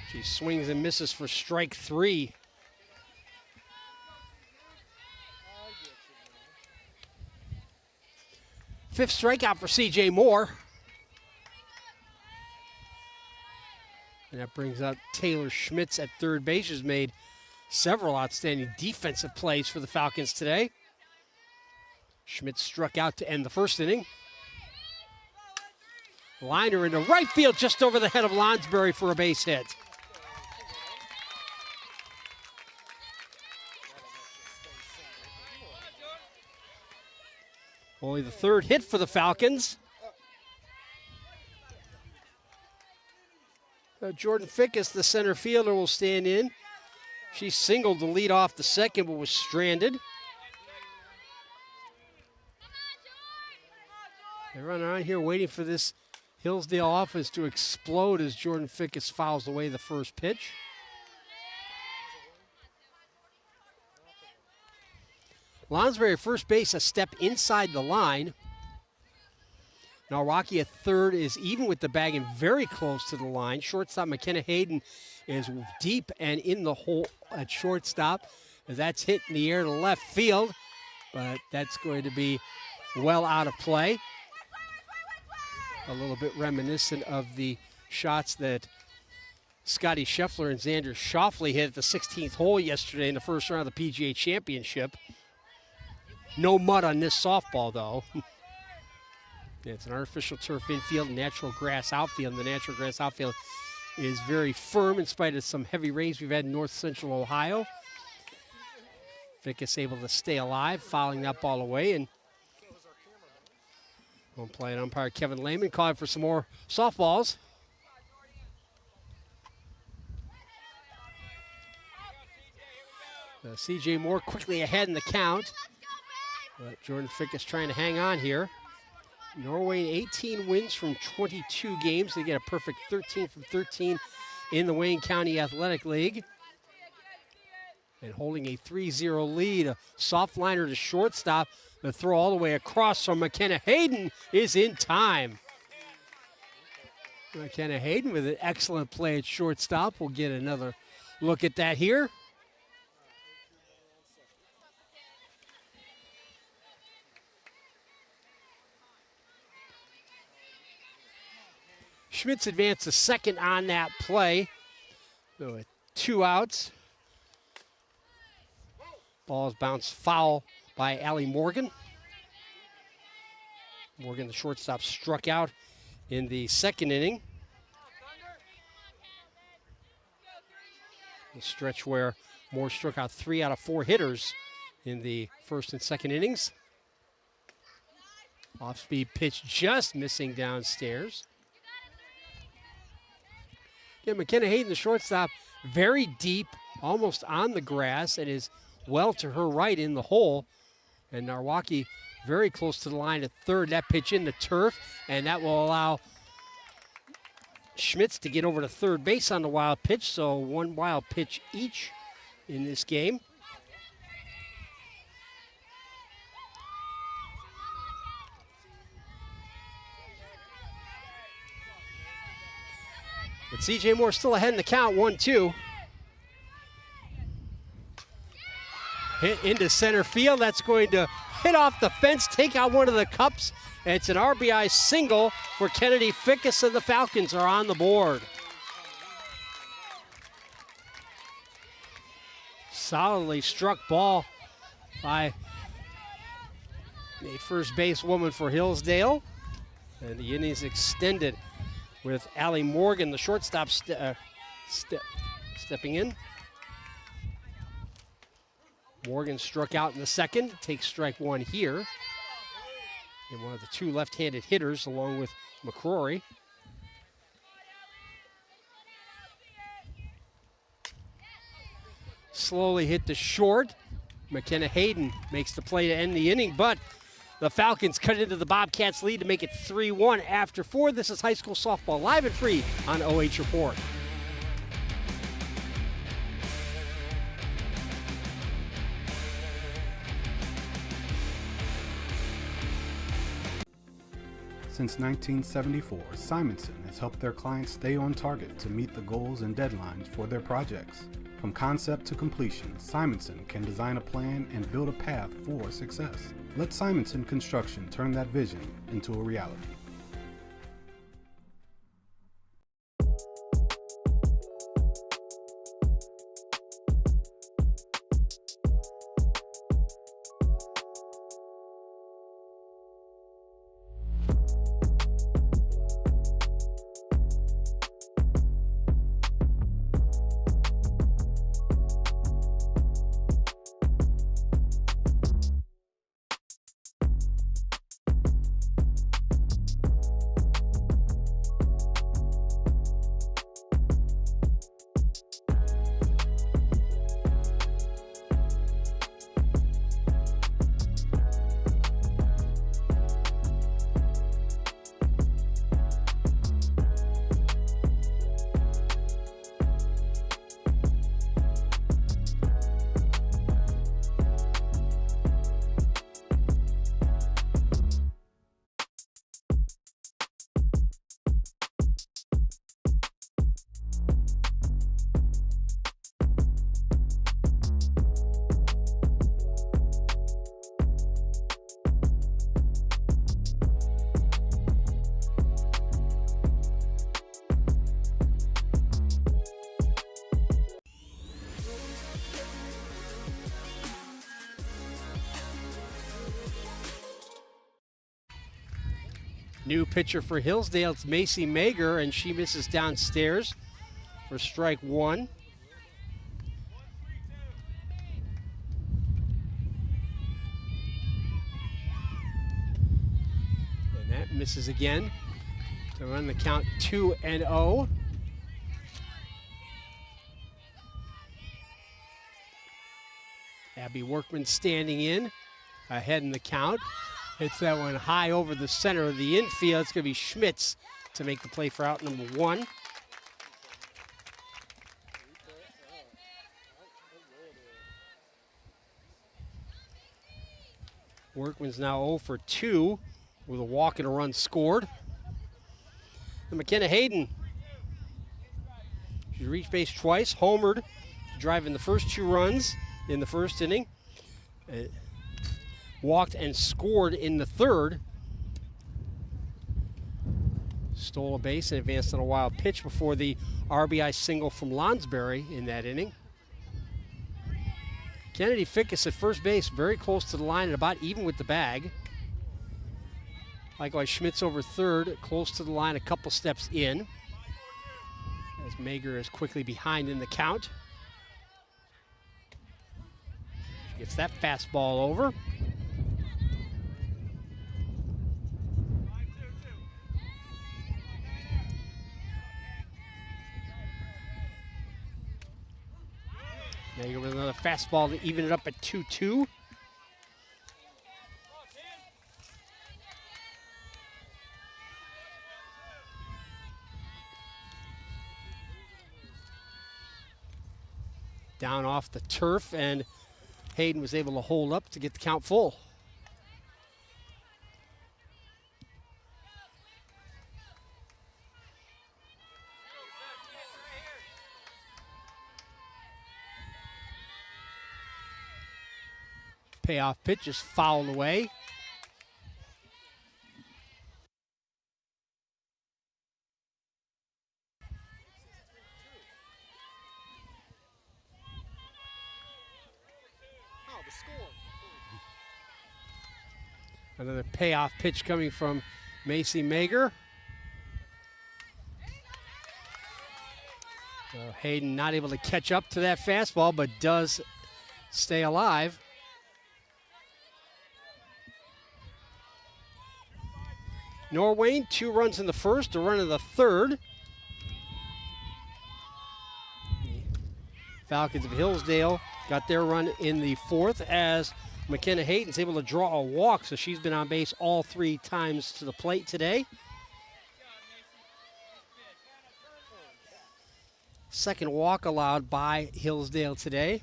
she swings and misses for strike 3. Fifth strikeout for CJ Moore. And that brings out Taylor Schmitz at third base, who's made several outstanding defensive plays for the Falcons today. Schmitz struck out to end the first inning. Liner into right field just over the head of Lonsberry for a base hit. Only the third hit for the Falcons. Jordan Fickes, the center fielder, will stand in. She singled to lead off the second, but was stranded. They run around here waiting for this Hillsdale offense to explode as Jordan Fickes fouls away the first pitch. Lonsberry first base, a step inside the line. Now Rocky at third is even with the bag and very close to the line. Shortstop McKenna Hayden is deep and in the hole at shortstop. That's hit in the air to left field, but that's going to be well out of play. A little bit reminiscent of the shots that Scotty Scheffler and Xander Schauffele hit at the 16th hole yesterday in the first round of the PGA Championship. No mud on this softball, though. It's an artificial turf infield, natural grass outfield. The natural grass outfield is very firm in spite of some heavy rains we've had in north central Ohio. Fickes able to stay alive, fouling that ball away. And home plate umpire Kevin Lehman calling for some more softballs. C.J. Moore quickly ahead in the count. But Jordan Fickes trying to hang on here. Norwayne 18 wins from 22 games. They get a perfect 13 from 13 in the Wayne County Athletic League. And holding a 3-0 lead, a soft liner to shortstop. The throw all the way across from McKenna Hayden is in time. McKenna Hayden with an excellent play at shortstop. We'll get another look at that here. Schmitz advanced to second on that play. So with 2 outs. Ball is bounced foul by Allie Morgan. Morgan, the shortstop, struck out in the second inning. A stretch where Moore struck out 3 out of 4 hitters in the first and second innings. Off-speed pitch just missing downstairs. Yeah, McKenna Hayden, the shortstop, very deep, almost on the grass, and is well to her right in the hole. And Narwaki very close to the line at third. That pitch in the turf, and that will allow Schmitz to get over to third base on the wild pitch. So 1 wild pitch each in this game. But C.J. Moore still ahead in the count, 1-2. Hit into center field. That's going to hit off the fence, take out one of the cups. It's an RBI single for Kennedy Fickes, and the Falcons are on the board. Solidly struck ball by the first base woman for Hillsdale. And the innings extended with Allie Morgan, the shortstop, stepping in. Morgan struck out in the second, takes strike 1 here. And one of the 2 left-handed hitters along with McCrory. Slowly hit to short. McKenna Hayden makes the play to end the inning, but the Falcons cut into the Bobcats' lead to make it 3-1 after 4. This is high school softball, live and free on OH Report. Since 1974, Simonson has helped their clients stay on target to meet the goals and deadlines for their projects. From concept to completion, Simonson can design a plan and build a path for success. Let Simonson Construction turn that vision into a reality. New pitcher for Hillsdale, it's Macy Mager, and she misses downstairs for strike one. And that misses again. So run the count 2-0. Abby Workman standing in, ahead in the count. Hits that one high over the center of the infield. It's going to be Schmitz to make the play for out number one. Workman's now 0 for 2 with a walk and a run scored. And McKenna Hayden, she reached base twice, homered, driving the first 2 runs in the first inning. Walked and scored in the third. Stole a base and advanced on a wild pitch before the RBI single from Lonsberry in that inning. Kennedy Fickes at first base, very close to the line and about even with the bag. Likewise, Schmitz over third, close to the line, a couple steps in. As Mager is quickly behind in the count. She gets that fastball over. Mager with another fastball to even it up at 2-2. Down off the turf, and Hayden was able to hold up to get the count full. Payoff pitch is fouled away. Another payoff pitch coming from Macy Mager. So Hayden not able to catch up to that fastball, but does stay alive. Norwayne, 2 runs in the first, a run in the third. The Falcons of Hillsdale got their run in the fourth as McKenna Hayden's able to draw a walk, so she's been on base all 3 times to the plate today. Second walk allowed by Hillsdale today.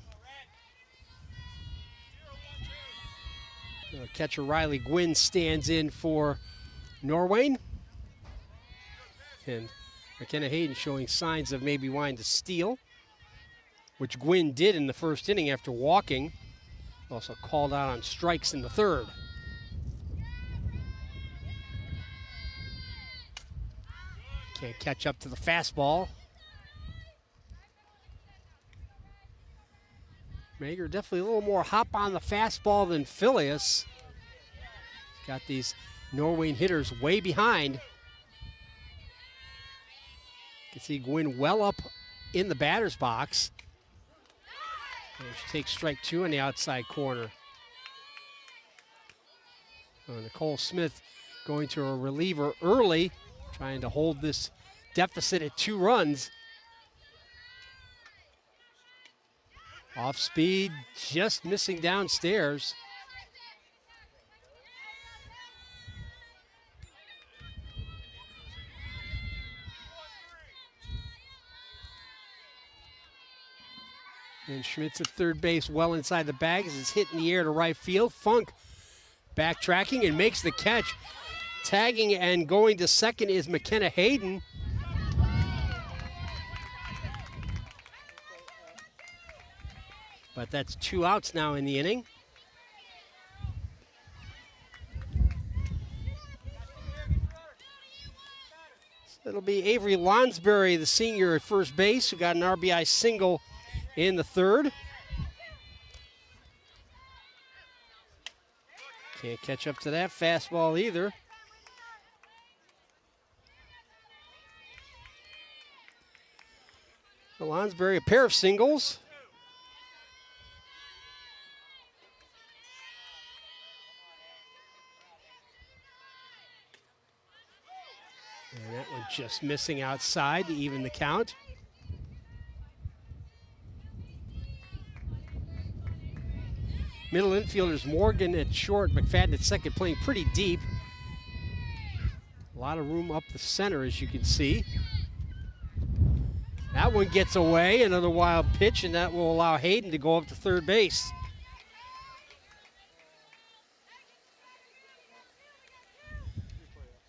Catcher Riley Gwynn stands in for Norwayne. And McKenna Hayden showing signs of maybe wanting to steal, which Gwynn did in the first inning after walking. Also called out on strikes in the third. Can't catch up to the fastball. Mager definitely a little more hop on the fastball than Phileas. Got these Norwayne hitters way behind. You can see Gwynn well up in the batter's box. And she takes strike 2 on the outside corner. Nicole Smith going to a reliever early, trying to hold this deficit at 2 runs. Off speed, just missing downstairs. And Schmitz at third base, well inside the bag as it's hit in the air to right field. Funk backtracking and makes the catch. Tagging and going to second is McKenna Hayden. But that's 2 outs now in the inning. It'll be Avery Lonsberry, the senior at first base, who got an RBI single in the third. Can't catch up to that fastball either. So Lonsberry, a pair of singles. And that one just missing outside to even the count. Middle infielders Morgan at short, McFadden at second, playing pretty deep. A lot of room up the center, as you can see. That one gets away, another wild pitch, and that will allow Hayden to go up to third base.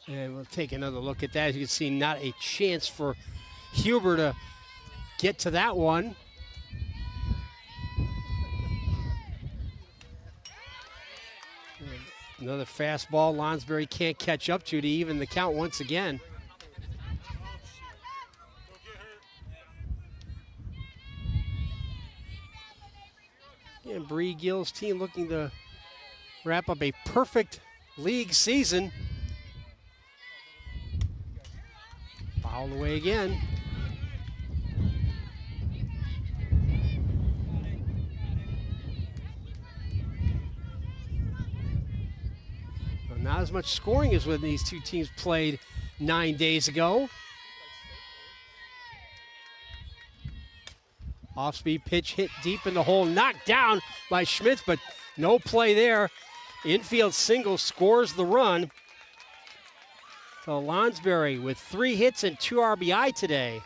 And we'll take another look at that. As you can see, not a chance for Huber to get to that one. Another fastball Lonsberry can't catch up to even the count once again. And Bree Gill's team looking to wrap up a perfect league season. Fouled away again. Well, not as much scoring as when these two teams played 9 days ago. Off-speed pitch hit deep in the hole, knocked down by Schmitz, but no play there. Infield single scores the run. So Lonsberry with 3 hits and 2 RBI today.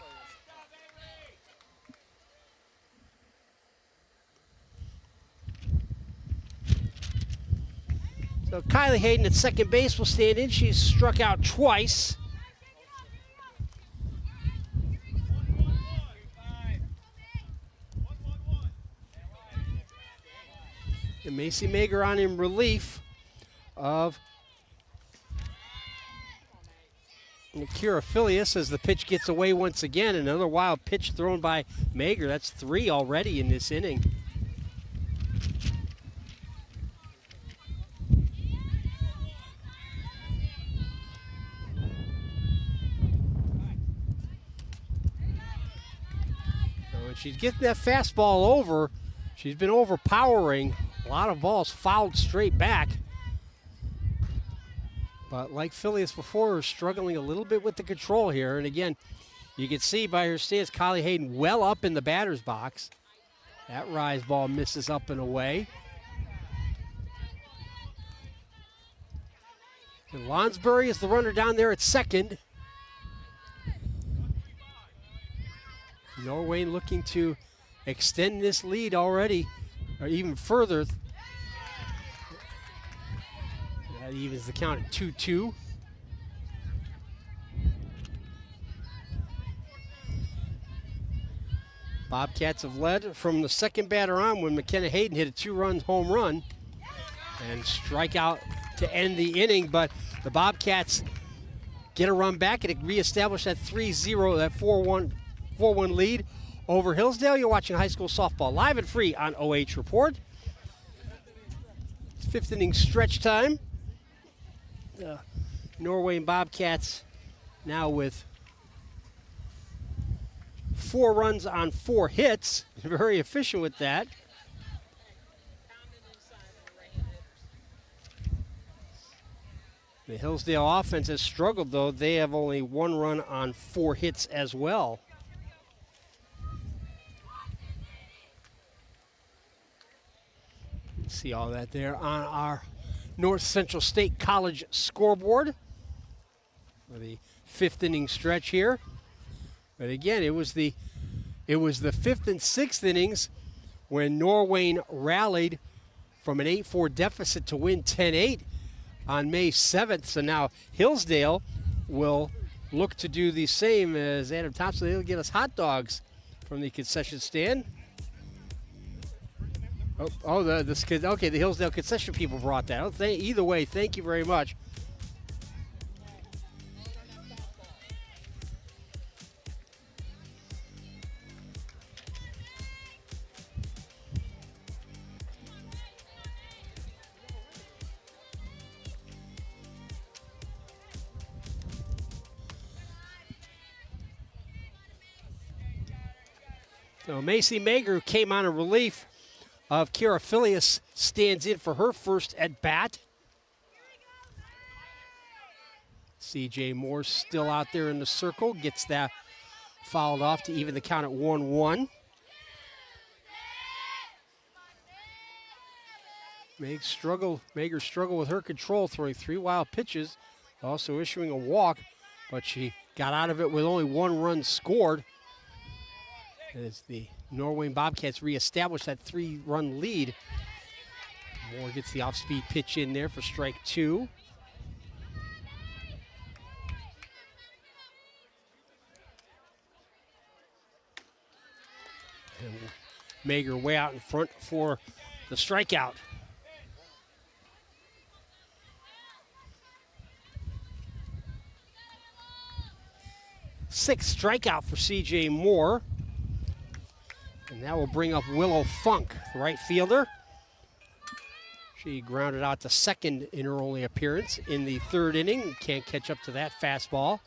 So Kylie Hayden at second base will stand in. She's struck out twice. And Macy Mager on in relief of Akira Filius as the pitch gets away once again. Another wild pitch thrown by Mager. That's 3 already in this inning. So when she's getting that fastball over, she's been overpowering. A lot of balls fouled straight back. But like Filius before, we're struggling a little bit with the control here. And again, you can see by her stance, Kylie Hayden well up in the batter's box. That rise ball misses up and away. And Lonsberry is the runner down there at second. Norwayne looking to extend this lead already, or even further. That evens the count at 2-2. Bobcats have led from the second batter on when McKenna Hayden hit a 2-run home run and strike out to end the inning, but the Bobcats get a run back and reestablish that 3-0, that 4-1 lead over Hillsdale. You're watching high school softball live and free on OH Report. It's 5th inning stretch time. Norwayne Bobcats now with 4 runs on 4 hits. Very efficient with that. The Hillsdale offense has struggled, though. They have only 1 run on 4 hits as well. See all that there on our North Central State College scoreboard for the 5th inning stretch here. But again, it was the 5th and 6th innings when Norwayne rallied from an 8-4 deficit to win 10-8 on May 7th. So now Hillsdale will look to do the same as Adam Thompson. They'll get us hot dogs from the concession stand. Okay, the Hillsdale concession people brought that. Either way, thank you very much. So Macy Mager, who came on in relief of Kira Filius, stands in for her first at bat. CJ Moore still out there in the circle, gets that fouled off to even the count at 1-1. Mager struggled with her control, throwing 3 wild pitches, also issuing a walk, but she got out of it with only 1 run scored. As the Norwayne Bobcats reestablish that 3-run lead. Moore gets the off-speed pitch in there for strike 2. And Mager way out in front for the strikeout. Sixth strikeout for C.J. Moore. And that will bring up Willow Funk, the right fielder. She grounded out to second in her only appearance in the 3rd inning. Can't catch up to that fastball.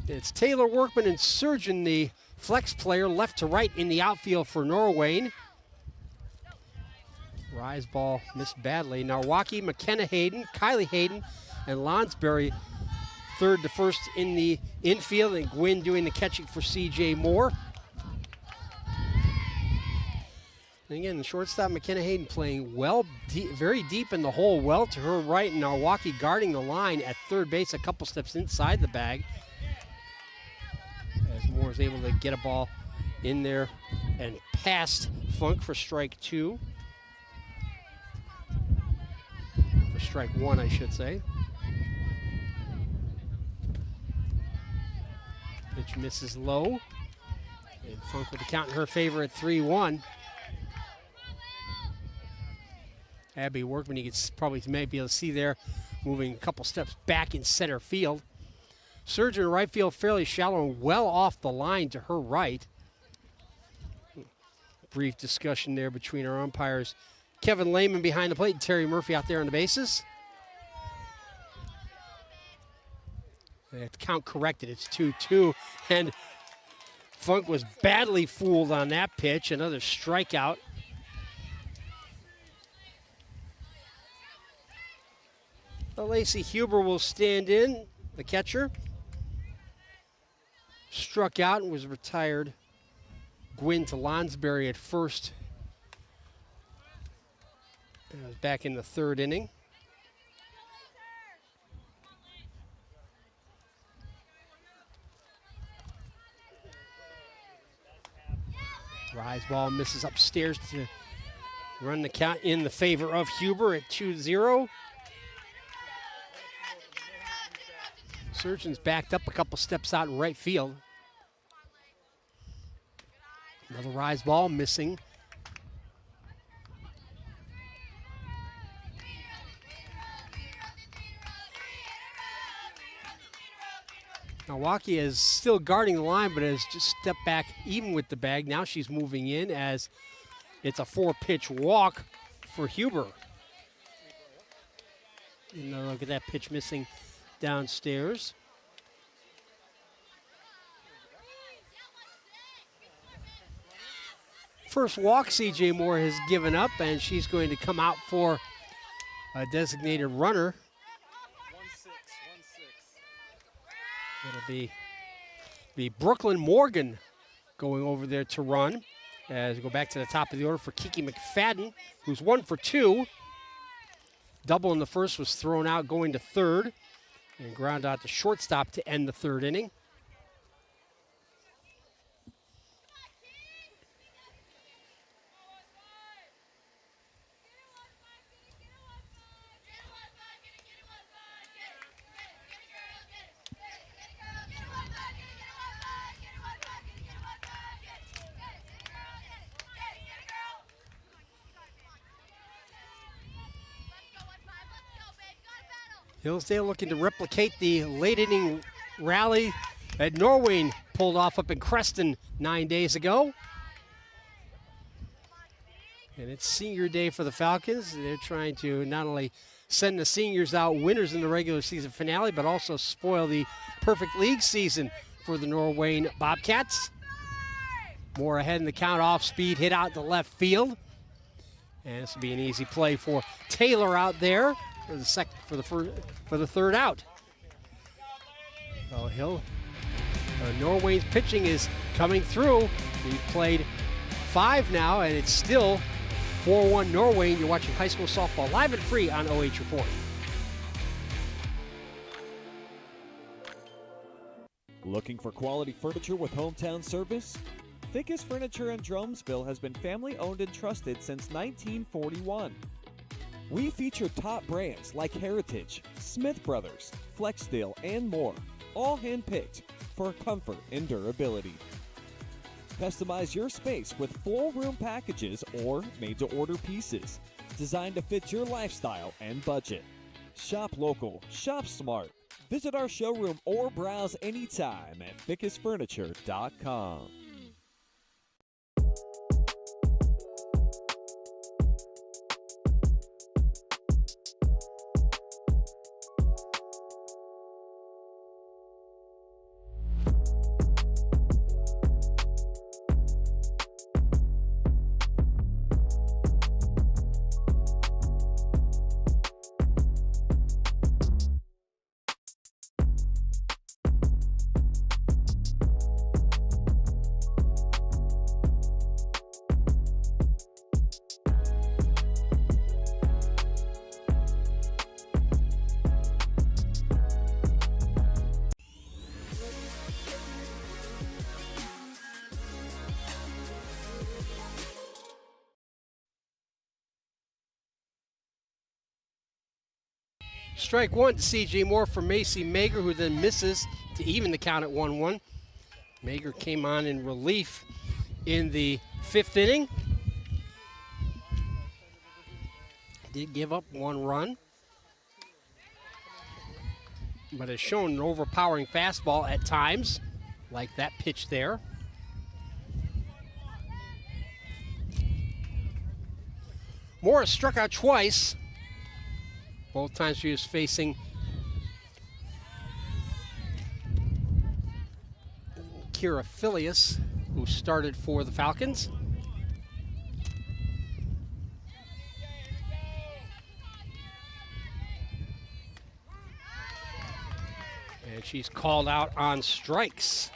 It's Taylor Workman and Surgeon, the flex player, left to right in the outfield for Norwayne. Rise ball missed badly. Narwaki, McKenna Hayden, Kylie Hayden, and Lonsberry third to first in the infield, and Gwynn doing the catching for C.J. Moore. And again, the shortstop, McKenna Hayden, playing well, very deep in the hole, well to her right, and Narwaki guarding the line at third base, a couple steps inside the bag. As Moore is able to get a ball in there and past Funk for strike 2. For strike 1, I should say. Pitch misses low. And Funk with the count in her favor at 3-1. Abby Workman, you may be able to see there, moving a couple steps back in center field. Surgeon in right field, fairly shallow and well off the line to her right. Brief discussion there between our umpires. Kevin Lehman behind the plate and Terry Murphy out there on the bases. The count corrected, it's 2-2, and Funk was badly fooled on that pitch. Another strikeout. Lacey Huber will stand in, the catcher. Struck out and was retired. Gwynn to Lonsberry at first. And was back in the 3rd inning. Rise ball misses upstairs to run the count in the favor of Huber at 2-0. Surgeon's backed up a couple steps out in right field. Another rise ball missing. Milwaukee is still guarding the line, but has just stepped back even with the bag. Now she's moving in as it's a 4-pitch walk for Huber. And look at that pitch missing downstairs. First walk C.J. Moore has given up, and she's going to come out for a designated runner. It'll be Brooklyn Morgan going over there to run. As we go back to the top of the order for Kiki McFadden, who's 1 for 2. Double in the first was thrown out going to third, and ground out to shortstop to end the 3rd inning. Hillsdale looking to replicate the late inning rally that Norwayne pulled off up in Creston 9 days ago. And it's senior day for the Falcons. They're trying to not only send the seniors out winners in the regular season finale, but also spoil the perfect league season for the Norwayne Bobcats. Moore ahead in the count, off speed, hit out to left field. And this will be an easy play for Taylor out there for the third out. So Norway's pitching is coming through. We've played 5 now, and it's still 4-1 Norwayne. You're watching high school softball live and free on OH Report. Looking for quality furniture with hometown service? Fickes Furniture in Drumsville has been family owned and trusted since 1941. We feature top brands like Heritage, Smith Brothers, Flexsteel, and more, all hand-picked for comfort and durability. Customize your space with full room packages or made-to-order pieces, designed to fit your lifestyle and budget. Shop local, shop smart. Visit our showroom or browse anytime at fickesfurniture.com. Strike one to C.J. Moore from Macy Mager, who then misses to even the count at 1-1. Mager came on in relief in the 5th inning. Did give up 1 run, but has shown an overpowering fastball at times, like that pitch there. Morris struck out twice. Both times she was facing Kira Filius, who started for the Falcons. And she's called out on strikes.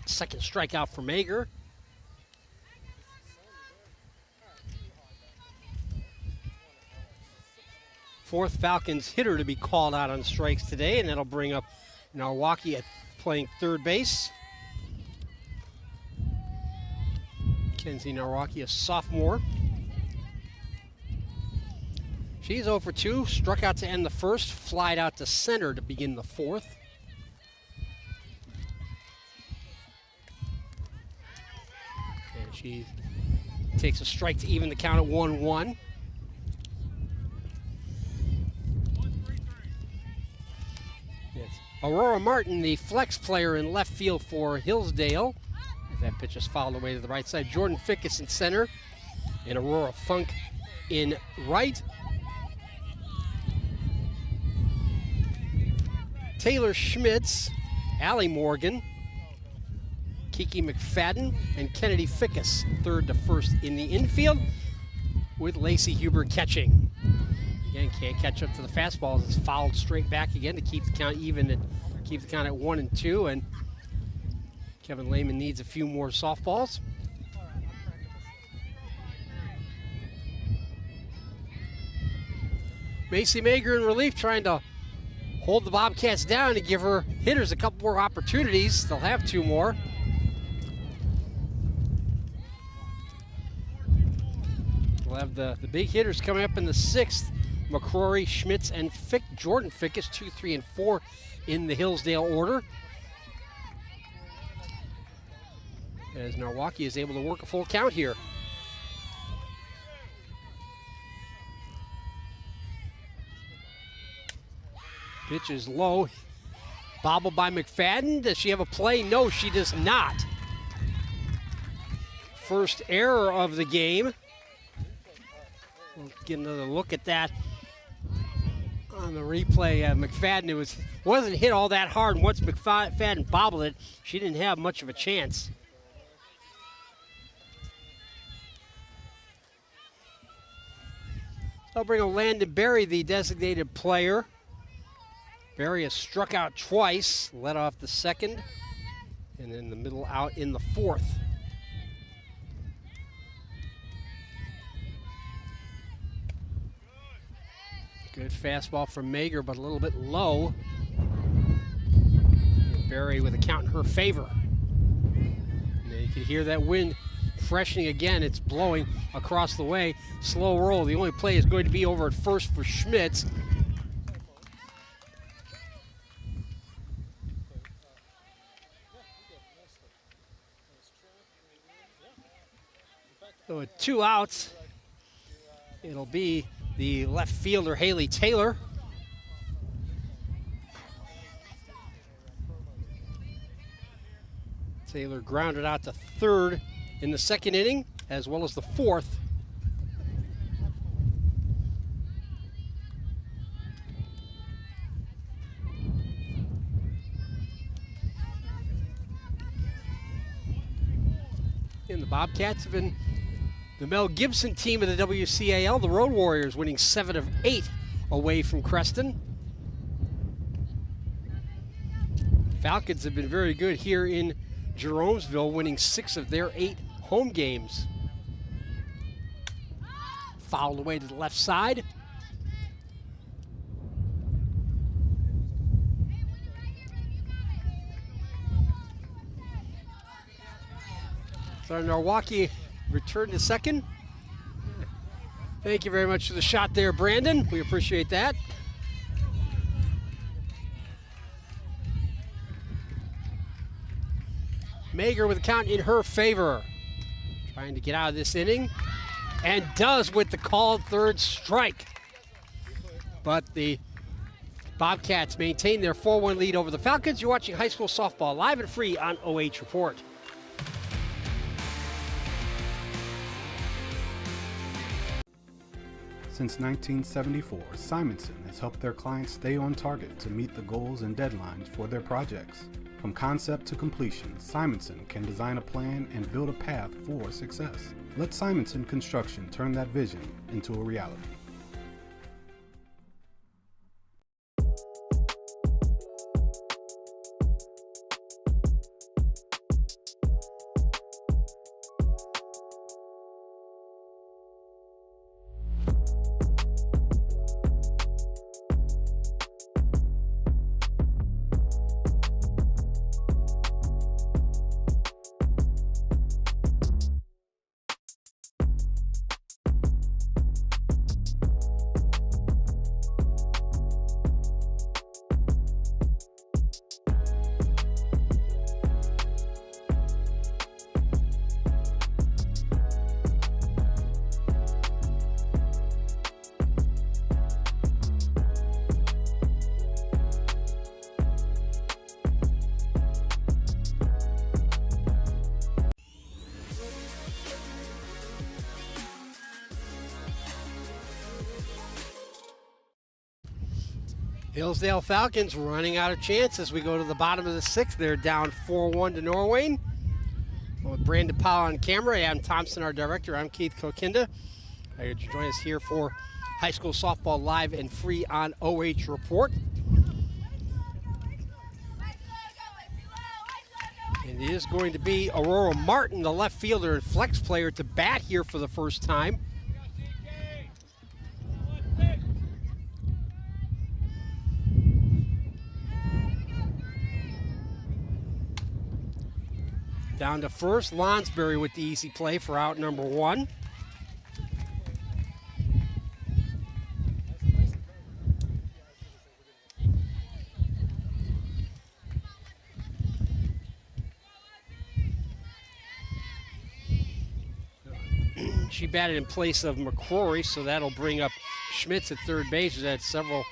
Second strikeout for Mager. Fourth Falcons hitter to be called out on strikes today, and that'll bring up Milwaukee at playing third base. Kenzie Milwaukee, a sophomore. She's 0 for 2, struck out to end the first, flied out to center to begin the 4th. And she takes a strike to even the count at 1-1. Aurora Martin, the flex player in left field for Hillsdale. As that pitch is fouled away to the right side. Jordan Fickes in center, and Aurora Funk in right. Taylor Schmitz, Allie Morgan, Kiki McFadden, and Kennedy Fickes, third to first in the infield, with Lacey Huber catching. Again, can't catch up to the fastballs. It's fouled straight back again to keep the count even and keep the count at 1-2. And Kevin Lehman needs a few more softballs. Macy Mager in relief, trying to hold the Bobcats down to give her hitters a couple more opportunities. They'll have 2 more. We'll have the big hitters coming up in the 6th. McCrory, Schmitz, and Jordan Fickes, 2, 3, and 4 in the Hillsdale order. As Milwaukee is able to work a full count here. Pitch is low. Bobbled by McFadden. Does she have a play? No, she does not. First error of the game. We'll get another look at that On the replay, McFadden, wasn't hit all that hard. Once McFadden bobbled it, she didn't have much of a chance. I'll bring on Landon Berry, the designated player. Berry has struck out twice, led off the second, and in the middle out in the fourth. Good fastball from Mager, but a little bit low. And Berry with a count in her favor. And you can hear that wind freshening again. It's blowing across the way. Slow roll. The only play is going to be over at first for Schmitz. So with 2 outs, it'll be the left fielder, Haley Taylor. Taylor grounded out to third in the second inning, as well as the fourth. And the Bobcats have been the Mel Gibson team of the WCAL, the Road Warriors, winning 7 of 8 away from Creston. Falcons have been very good here in Jeromesville, winning 6 of their 8 home games. Fouled away to the left side. So Milwaukee return to second. Thank you very much for the shot there, Brandon. We appreciate that. Mager with a count in her favor. Trying to get out of this inning. And does with the called third strike. But the Bobcats maintain their 4-1 lead over the Falcons. You're watching high school softball live and free on OH Report. Since 1974, Simonson has helped their clients stay on target to meet the goals and deadlines for their projects. From concept to completion, Simonson can design a plan and build a path for success. Let Simonson Construction turn that vision into a reality. Hillsdale Falcons running out of chance as we go to the bottom of the 6th. They're down 4-1 to Norwayne. With Brandon Powell on camera, Adam Thompson, our director. I'm Keith Kokinda. I urge you to join us here for high school softball live and free on OH Report. And it is going to be Aurora Martin, the left fielder and flex player, to bat here for the first time. Down to first, Lonsberry with the easy play for out number 1. She batted in place of McCrory, so that'll bring up Schmitz at third base. We've had several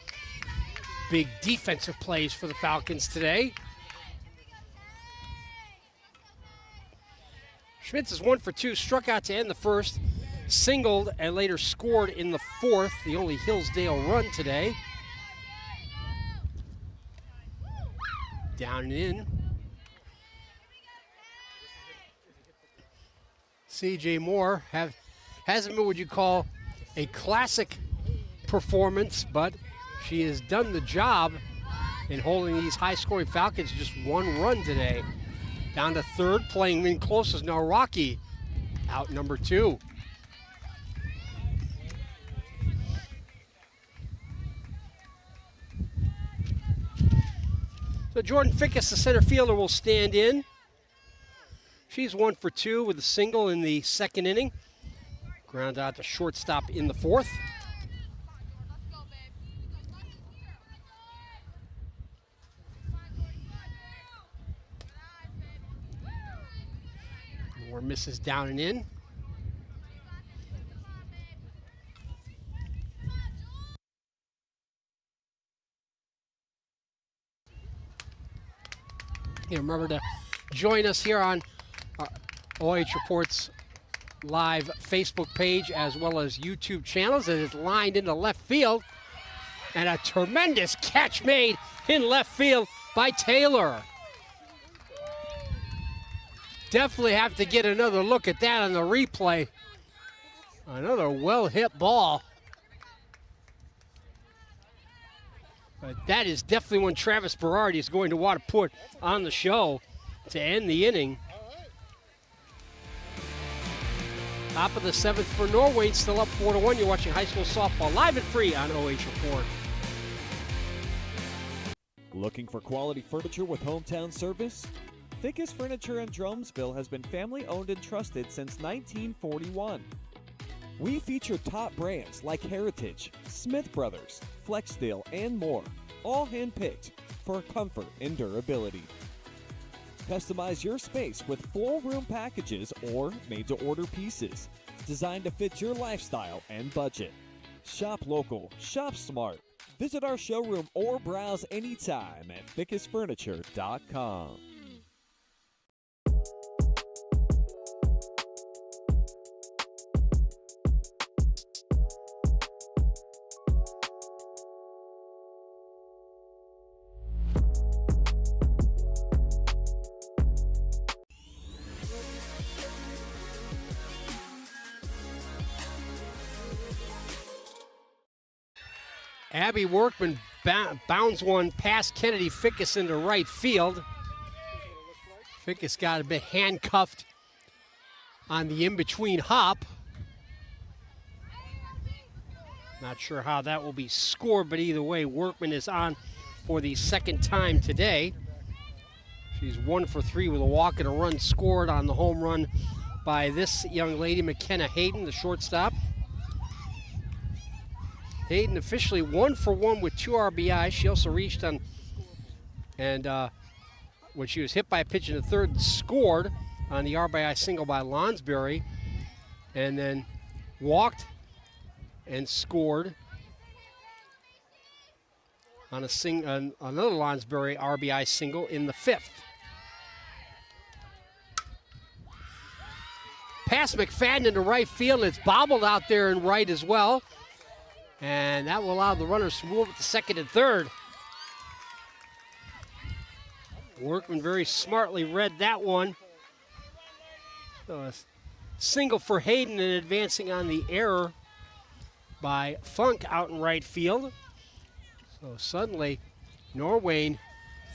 big defensive plays for the Falcons today. Schmitz is 1 for 2, struck out to end the first, singled and later scored in the fourth, the only Hillsdale run today. Down and in. C.J. Moore hasn't been what you call a classic performance, but she has done the job in holding these high-scoring Falcons just one run today. Down to third, playing in close is now Rocky, out number 2. So Jordan Fickes, the center fielder, will stand in. She's 1 for 2 with a single in the second inning. Ground out to shortstop in the fourth. Moore misses down and in. Yeah, remember to join us here on OH Report's live Facebook page as well as YouTube channels. It is lined into left field. And a tremendous catch made in left field by Taylor. Definitely have to get another look at that on the replay. Another well-hit ball. But that is definitely one Travis Berardi is going to want to put on the show to end the inning. Top of the 7th for Norwayne, still up 4-1. You're watching high school softball live and free on OH Report. Looking for quality furniture with hometown service? Fickes Furniture in Drumsville has been family owned and trusted since 1941. We feature top brands like Heritage, Smith Brothers, Flexsteel, and more, all hand-picked for comfort and durability. Customize your space with full room packages or made-to-order pieces designed to fit your lifestyle and budget. Shop local, shop smart. Visit our showroom or browse anytime at fickesfurniture.com. Abby Workman bounds one past Kennedy Fickes into right field. Fickes got a bit handcuffed on the in-between hop. Not sure how that will be scored, but either way, Workman is on for the second time today. She's 1 for 3 with a walk and a run scored on the home run by this young lady, McKenna Hayden, the shortstop. Hayden officially 1 for 1 with 2 RBI. She also reached on, and when she was hit by a pitch in the third, scored on the RBI single by Lonsberry, and then walked and scored on another Lonsberry RBI single in the fifth. Pass McFadden into right field, and it's bobbled out there in right as well. And that will allow the runners to move it to second and third. Workman very smartly read that one. So a single for Hayden and advancing on the error by Funk out in right field. So suddenly, Norwayne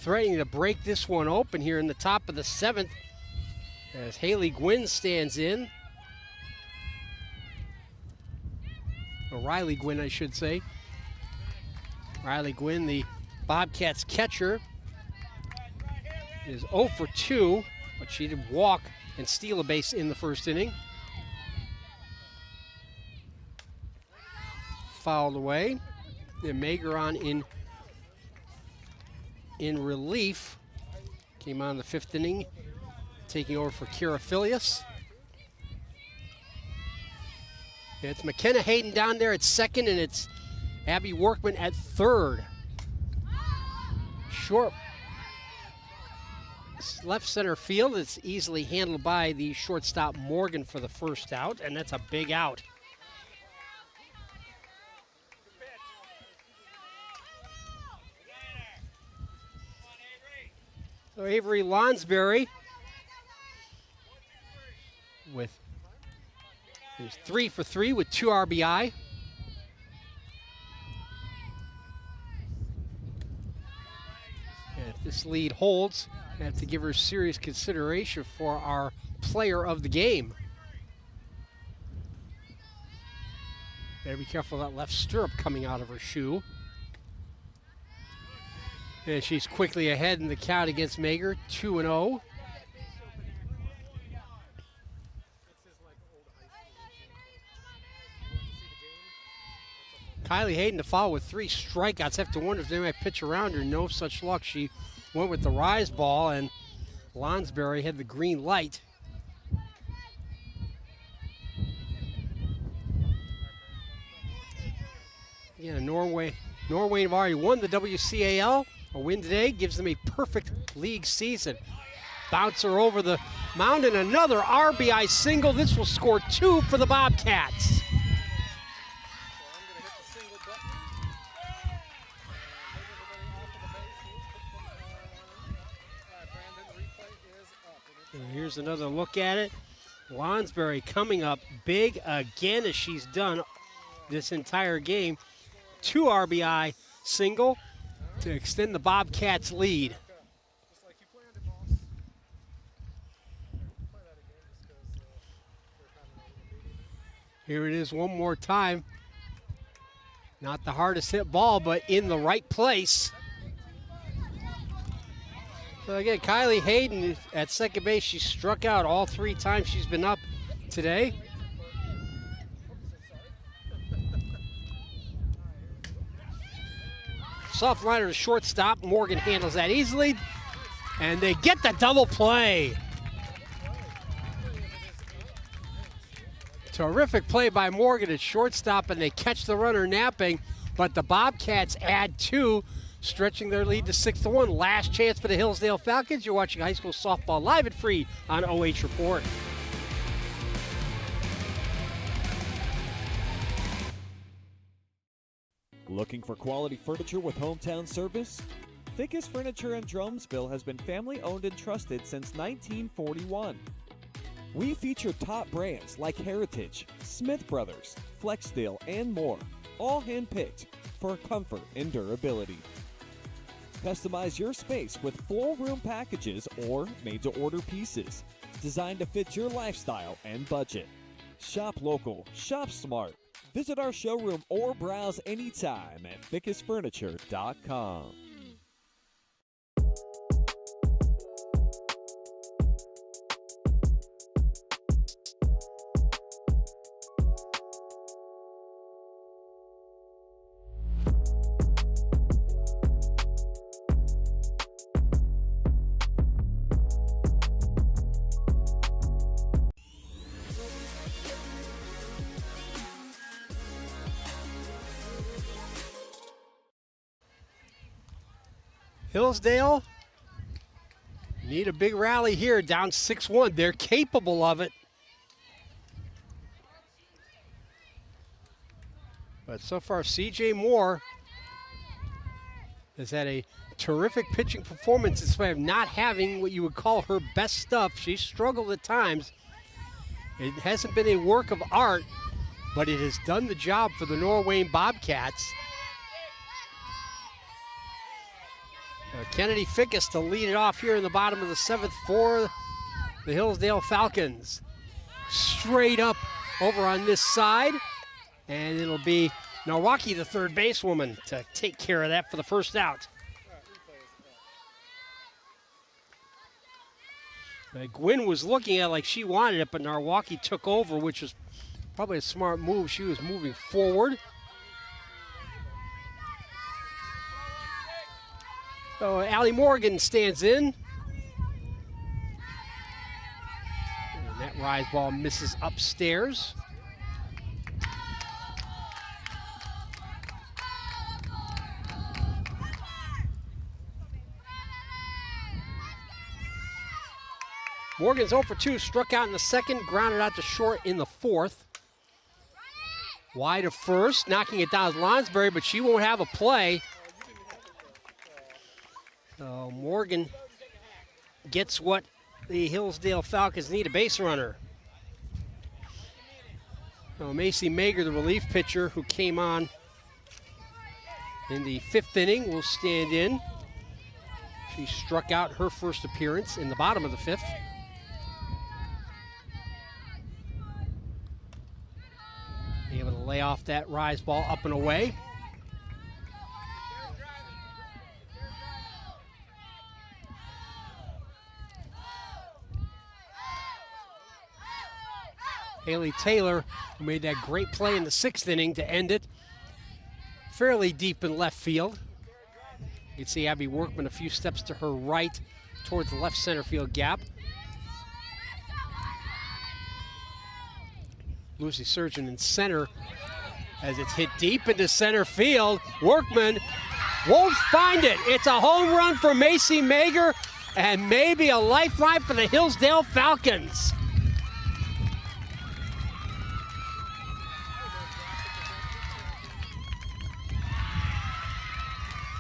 threatening to break this one open here in the top of the 7th as Haley Gwynn stands in. Or Riley Gwynn, I should say. Riley Gwynn, the Bobcats catcher, is 0 for 2, but she did walk and steal a base in the first inning. Fouled away. And Mageron in relief. Came on the 5th inning, taking over for Kira Filius. It's McKenna Hayden down there at second, and it's Abby Workman at third. Short left center field. It's easily handled by the shortstop Morgan for the first out, and that's a big out. So Avery Lonsberry is 3 for 3 with 2 RBI. And if this lead holds, I have to give her serious consideration for our player of the game. Better be careful of that left stirrup coming out of her shoe. And she's quickly ahead in the count against Mager, 2-0. Kylie Hayden to follow with 3 strikeouts. Have to wonder if they might pitch around her. No such luck. She went with the rise ball, and Lonsberry had the green light. Yeah, Norwayne have already won the WCAL. A win today gives them a perfect league season. Bouncer over the mound and another RBI single. This will score 2 for the Bobcats. And here's another look at it. Lonsberry coming up big again, as she's done this entire game. 2 RBI single to extend the Bobcats' lead. Here it is one more time. Not the hardest hit ball, but in the right place. So again, Kylie Hayden at second base. She struck out all 3 times she's been up today. Soft liner to shortstop. Morgan handles that easily. And they get the double play. Terrific play by Morgan at shortstop, and they catch the runner napping. But the Bobcats add 2, stretching their lead to 6-1. Last chance for the Hillsdale Falcons. You're watching high school softball live and free on OH Report. Looking for quality furniture with hometown service? Fickes Furniture in Drumsville has been family owned and trusted since 1941. We feature top brands like Heritage, Smith Brothers, Flexsteel, and more, all hand-picked for comfort and durability. Customize your space with full room packages or made-to-order pieces designed to fit your lifestyle and budget. Shop local, shop smart. Visit our showroom or browse anytime at fickesfurniture.com. Hillsdale need a big rally here, down 6-1. They're capable of it. But so far, C.J. Moore has had a terrific pitching performance in spite of not having what you would call her best stuff. She's struggled at times. It hasn't been a work of art, but it has done the job for the Norwayne Bobcats. Kennedy Fickes to lead it off here in the bottom of the 7th for the Hillsdale Falcons. Straight up over on this side, and it'll be Milwaukee, the third basewoman, to take care of that for the first out. Gwynn was looking at it like she wanted it, but Milwaukee took over, which is probably a smart move. She was moving forward. So Allie Morgan stands in. And that rise ball misses upstairs. Morgan's 0 for 2, struck out in the 2nd, grounded out to short in the 4th. Wide of first, knocking it down is Lonsberry, but she won't have a play. So Morgan gets what the Hillsdale Falcons need, a base runner. So Macy Mager, the relief pitcher who came on in the 5th inning, will stand in. She struck out her first appearance in the bottom of the 5th. Able to lay off that rise ball up and away. Haley Taylor, who made that great play in the 6th inning to end it, fairly deep in left field. You can see Abby Workman a few steps to her right towards the left center field gap. Lucy Surgeon in center as it's hit deep into center field. Workman won't find it. It's a home run for Macy Mager and maybe a lifeline for the Hillsdale Falcons.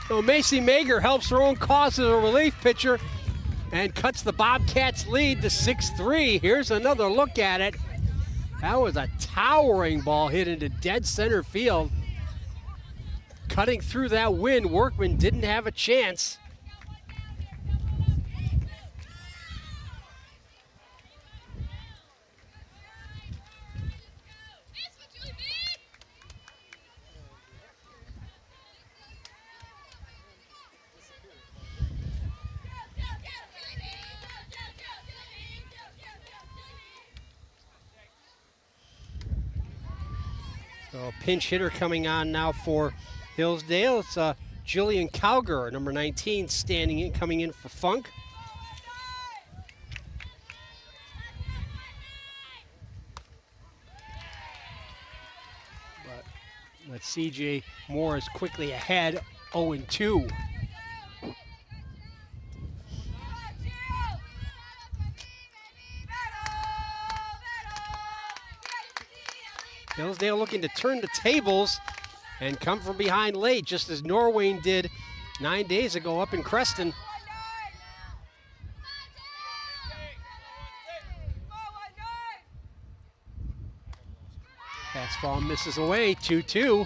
So Macy Mager helps her own cause as a relief pitcher and cuts the Bobcats lead to 6-3. Here's another look at it. That was a towering ball hit into dead center field. Cutting through that wind, Workman didn't have a chance. So a pinch hitter coming on now for Hillsdale. It's Jillian Cowger, number 19, standing in, coming in for Funk. But CJ Moore is quickly ahead, 0-2. Hillsdale looking to turn the tables and come from behind late, just as Norwayne did 9 days ago up in Creston. Fastball misses away, 2-2.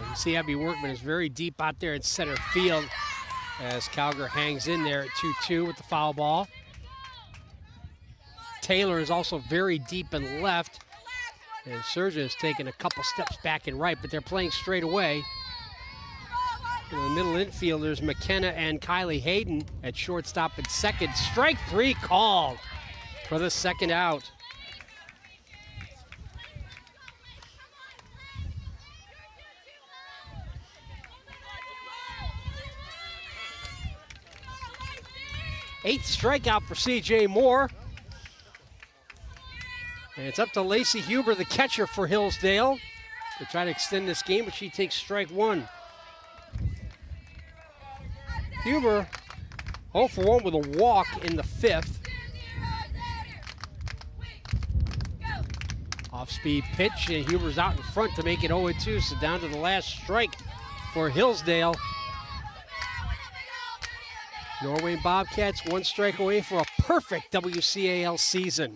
You see Abby Workman is very deep out there in center field as Cowger hangs in there at 2-2 with the foul ball. Taylor is also very deep in left, and Surgeon has taken a couple steps back in right, but they're playing straight away. In the middle infielders, McKenna and Kylie Hayden at shortstop and second. Strike 3 called for the second out. Eighth strikeout for CJ Moore. And it's up to Lacey Huber, the catcher for Hillsdale, to try to extend this game, but she takes strike 1. Huber 0 for 1 with a walk in the 5th. Off-speed pitch, and Huber's out in front to make it 0-2, so down to the last strike for Hillsdale. Norwayne Bobcats 1 strike away for a perfect WCAL season.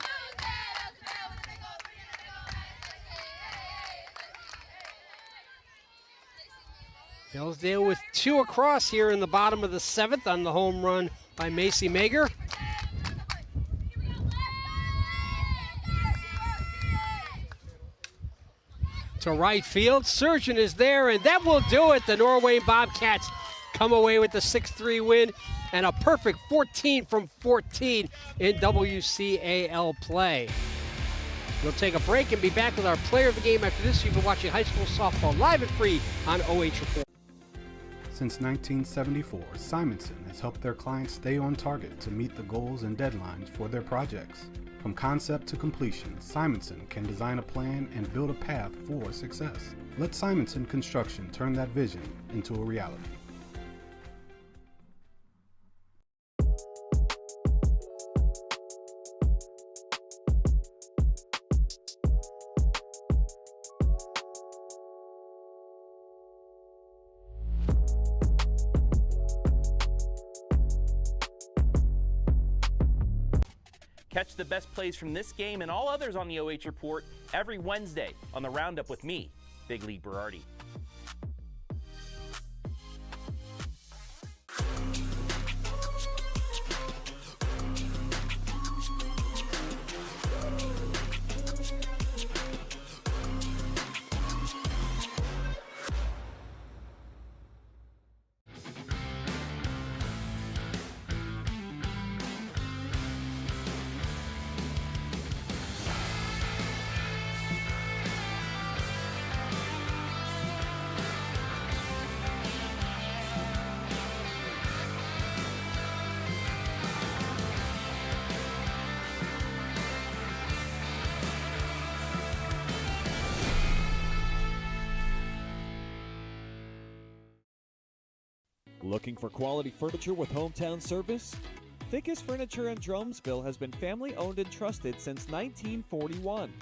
Hillsdale with 2 across here in the bottom of the 7th on the home run by Macy Mager. To right field, Surgeon is there, and that will do it. The Norwayne Bobcats come away with the 6-3 win and a perfect 14 from 14 in WCAL play. We'll take a break and be back with our player of the game after this. You've been watching high school softball live and free on OH.REPORT. Since 1974, Simonson has helped their clients stay on target to meet the goals and deadlines for their projects. From concept to completion, Simonson can design a plan and build a path for success. Let Simonson Construction turn that vision into a reality. Catch the best plays from this game and all others on the OH Report every Wednesday on the Roundup with me, Big League Berardi. Looking for quality furniture with hometown service? Fickes Furniture in Drumsville has been family owned and trusted since 1941.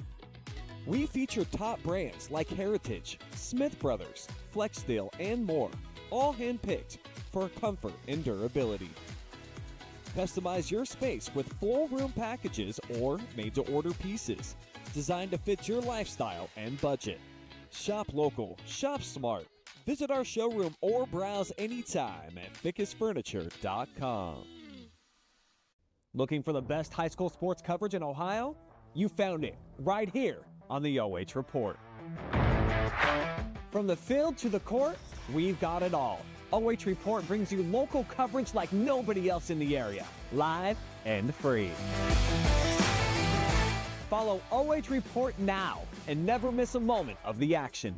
We feature top brands like Heritage, Smith Brothers, Flexsteel, and more, all hand-picked for comfort and durability. Customize your space with full room packages or made-to-order pieces, designed to fit your lifestyle and budget. Shop local, shop smart. Visit our showroom or browse anytime at fickesfurniture.com. Looking for the best high school sports coverage in Ohio? You found it right here on the OH Report. From the field to the court, we've got it all. OH Report brings you local coverage like nobody else in the area, live and free. Follow OH Report now and never miss a moment of the action.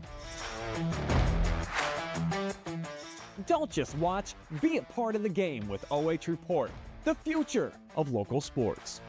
Don't just watch, be a part of the game with OH Report, the future of local sports.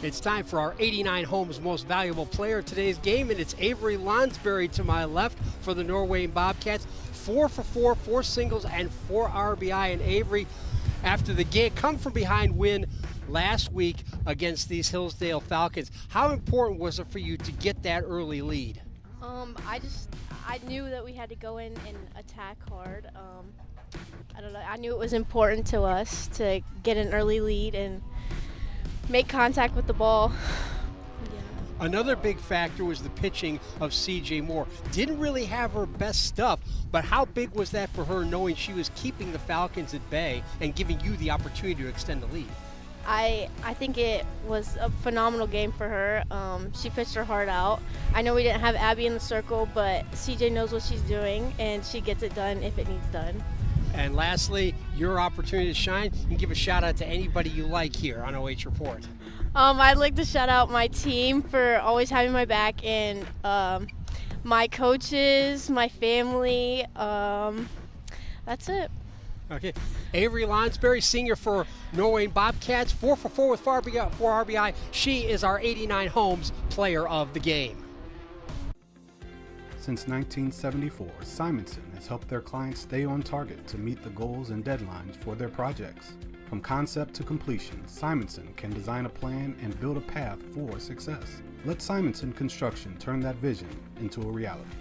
It's time for our 89 Homes Most Valuable Player of today's game, and it's Avery Lonsberry to my left for the Norwayne Bobcats. 4 for 4, 4 singles, and 4 RBI. And Avery, after the game, come from behind win last week against these Hillsdale Falcons. How important was it for you to get that early lead? I knew that we had to go in and attack hard. I don't know. I knew it was important to us to get an early lead and make contact with the ball. Yeah. Another big factor was the pitching of C.J. Moore. Didn't really have her best stuff, but how big was that for her, knowing she was keeping the Falcons at bay and giving you the opportunity to extend the lead? I think it was a phenomenal game for her. She pitched her heart out. I know we didn't have Abby in the circle, but CJ knows what she's doing, and she gets it done if it needs done. And lastly, your opportunity to shine, and give a shout out to anybody you like here on OH Report. I'd like to shout out my team for always having my back, and my coaches, my family. That's it. Okay. Avery Lonsberry, senior for Norwayne Bobcats, 4 for 4 with 4 RBI. She is our 89 Homes Player of the Game. Since 1974, Simonson has helped their clients stay on target to meet the goals and deadlines for their projects. From concept to completion, Simonson can design a plan and build a path for success. Let Simonson Construction turn that vision into a reality.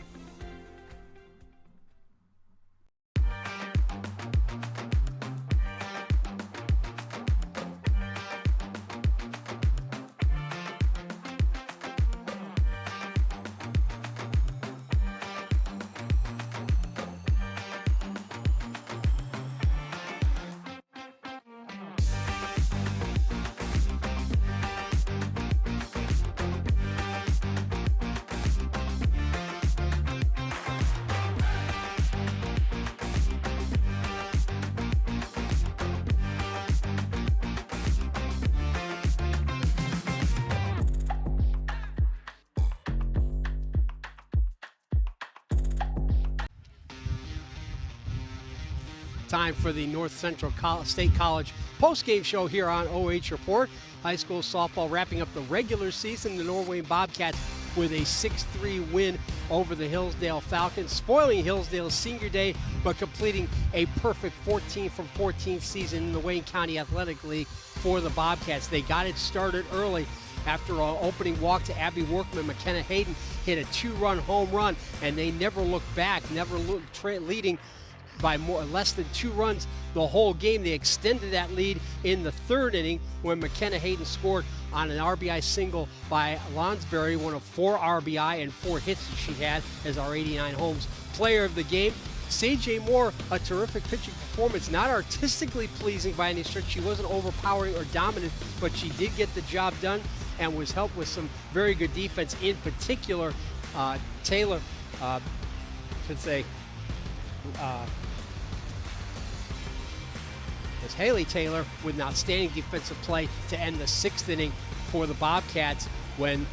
Time for the North Central State College post-game show here on OH Report. High school softball wrapping up the regular season. The Norwayne Bobcats with a 6-3 win over the Hillsdale Falcons, spoiling Hillsdale's senior day, but completing a perfect 14 from 14 season in the Wayne County Athletic League for the Bobcats. They got it started early. After an opening walk to Abby Workman, McKenna Hayden hit a 2-run home run, and they never looked back, leading by less than 2 runs the whole game. They extended that lead in the 3rd inning when McKenna Hayden scored on an RBI single by Lonsberry, one of 4 RBI and 4 hits that she had as our 89 Homes Player of the Game. C.J. Moore, a terrific pitching performance, not artistically pleasing by any stretch. She wasn't overpowering or dominant, but she did get the job done and was helped with some very good defense. In particular, Taylor, was Haley Taylor with an outstanding defensive play to end the 6th inning for the Bobcats when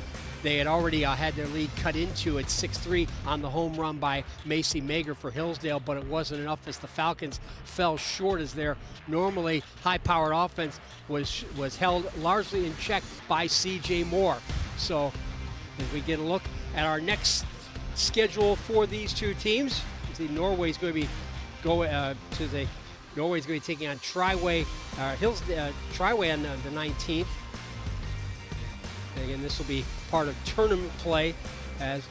they had already had their lead cut into at 6-3 on the home run by Macy Mager for Hillsdale, but it wasn't enough as the Falcons fell short as their normally high-powered offense was held largely in check by C.J. Moore. So as we get a look at our next schedule for these two teams, you see Norway's going to be Norway's going to be taking on Triway on the 19th. And again, this will be part of tournament play as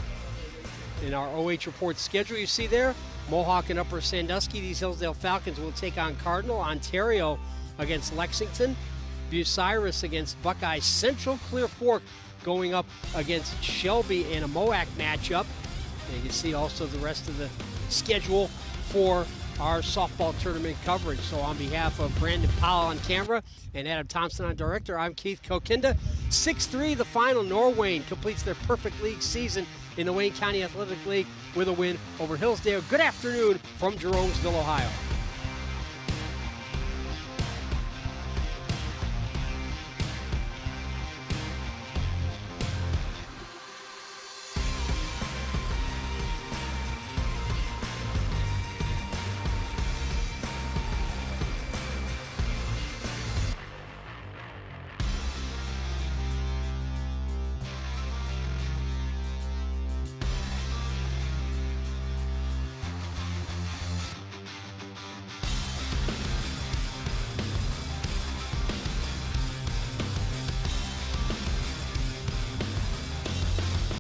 in our OH Report schedule. You see there, Mohawk and Upper Sandusky. These Hillsdale Falcons will take on Cardinal. Ontario against Lexington. Bucyrus against Buckeye Central. Clear Fork going up against Shelby in a MOAC matchup. And you can see also the rest of the schedule for our softball tournament coverage. So on behalf of Brandon Powell on camera and Adam Thompson on director, I'm Keith Kokinda. 6-3 the final. Norwayne completes their perfect league season in the Wayne County Athletic League with a win over Hillsdale. Good afternoon from Jeromesville, Ohio.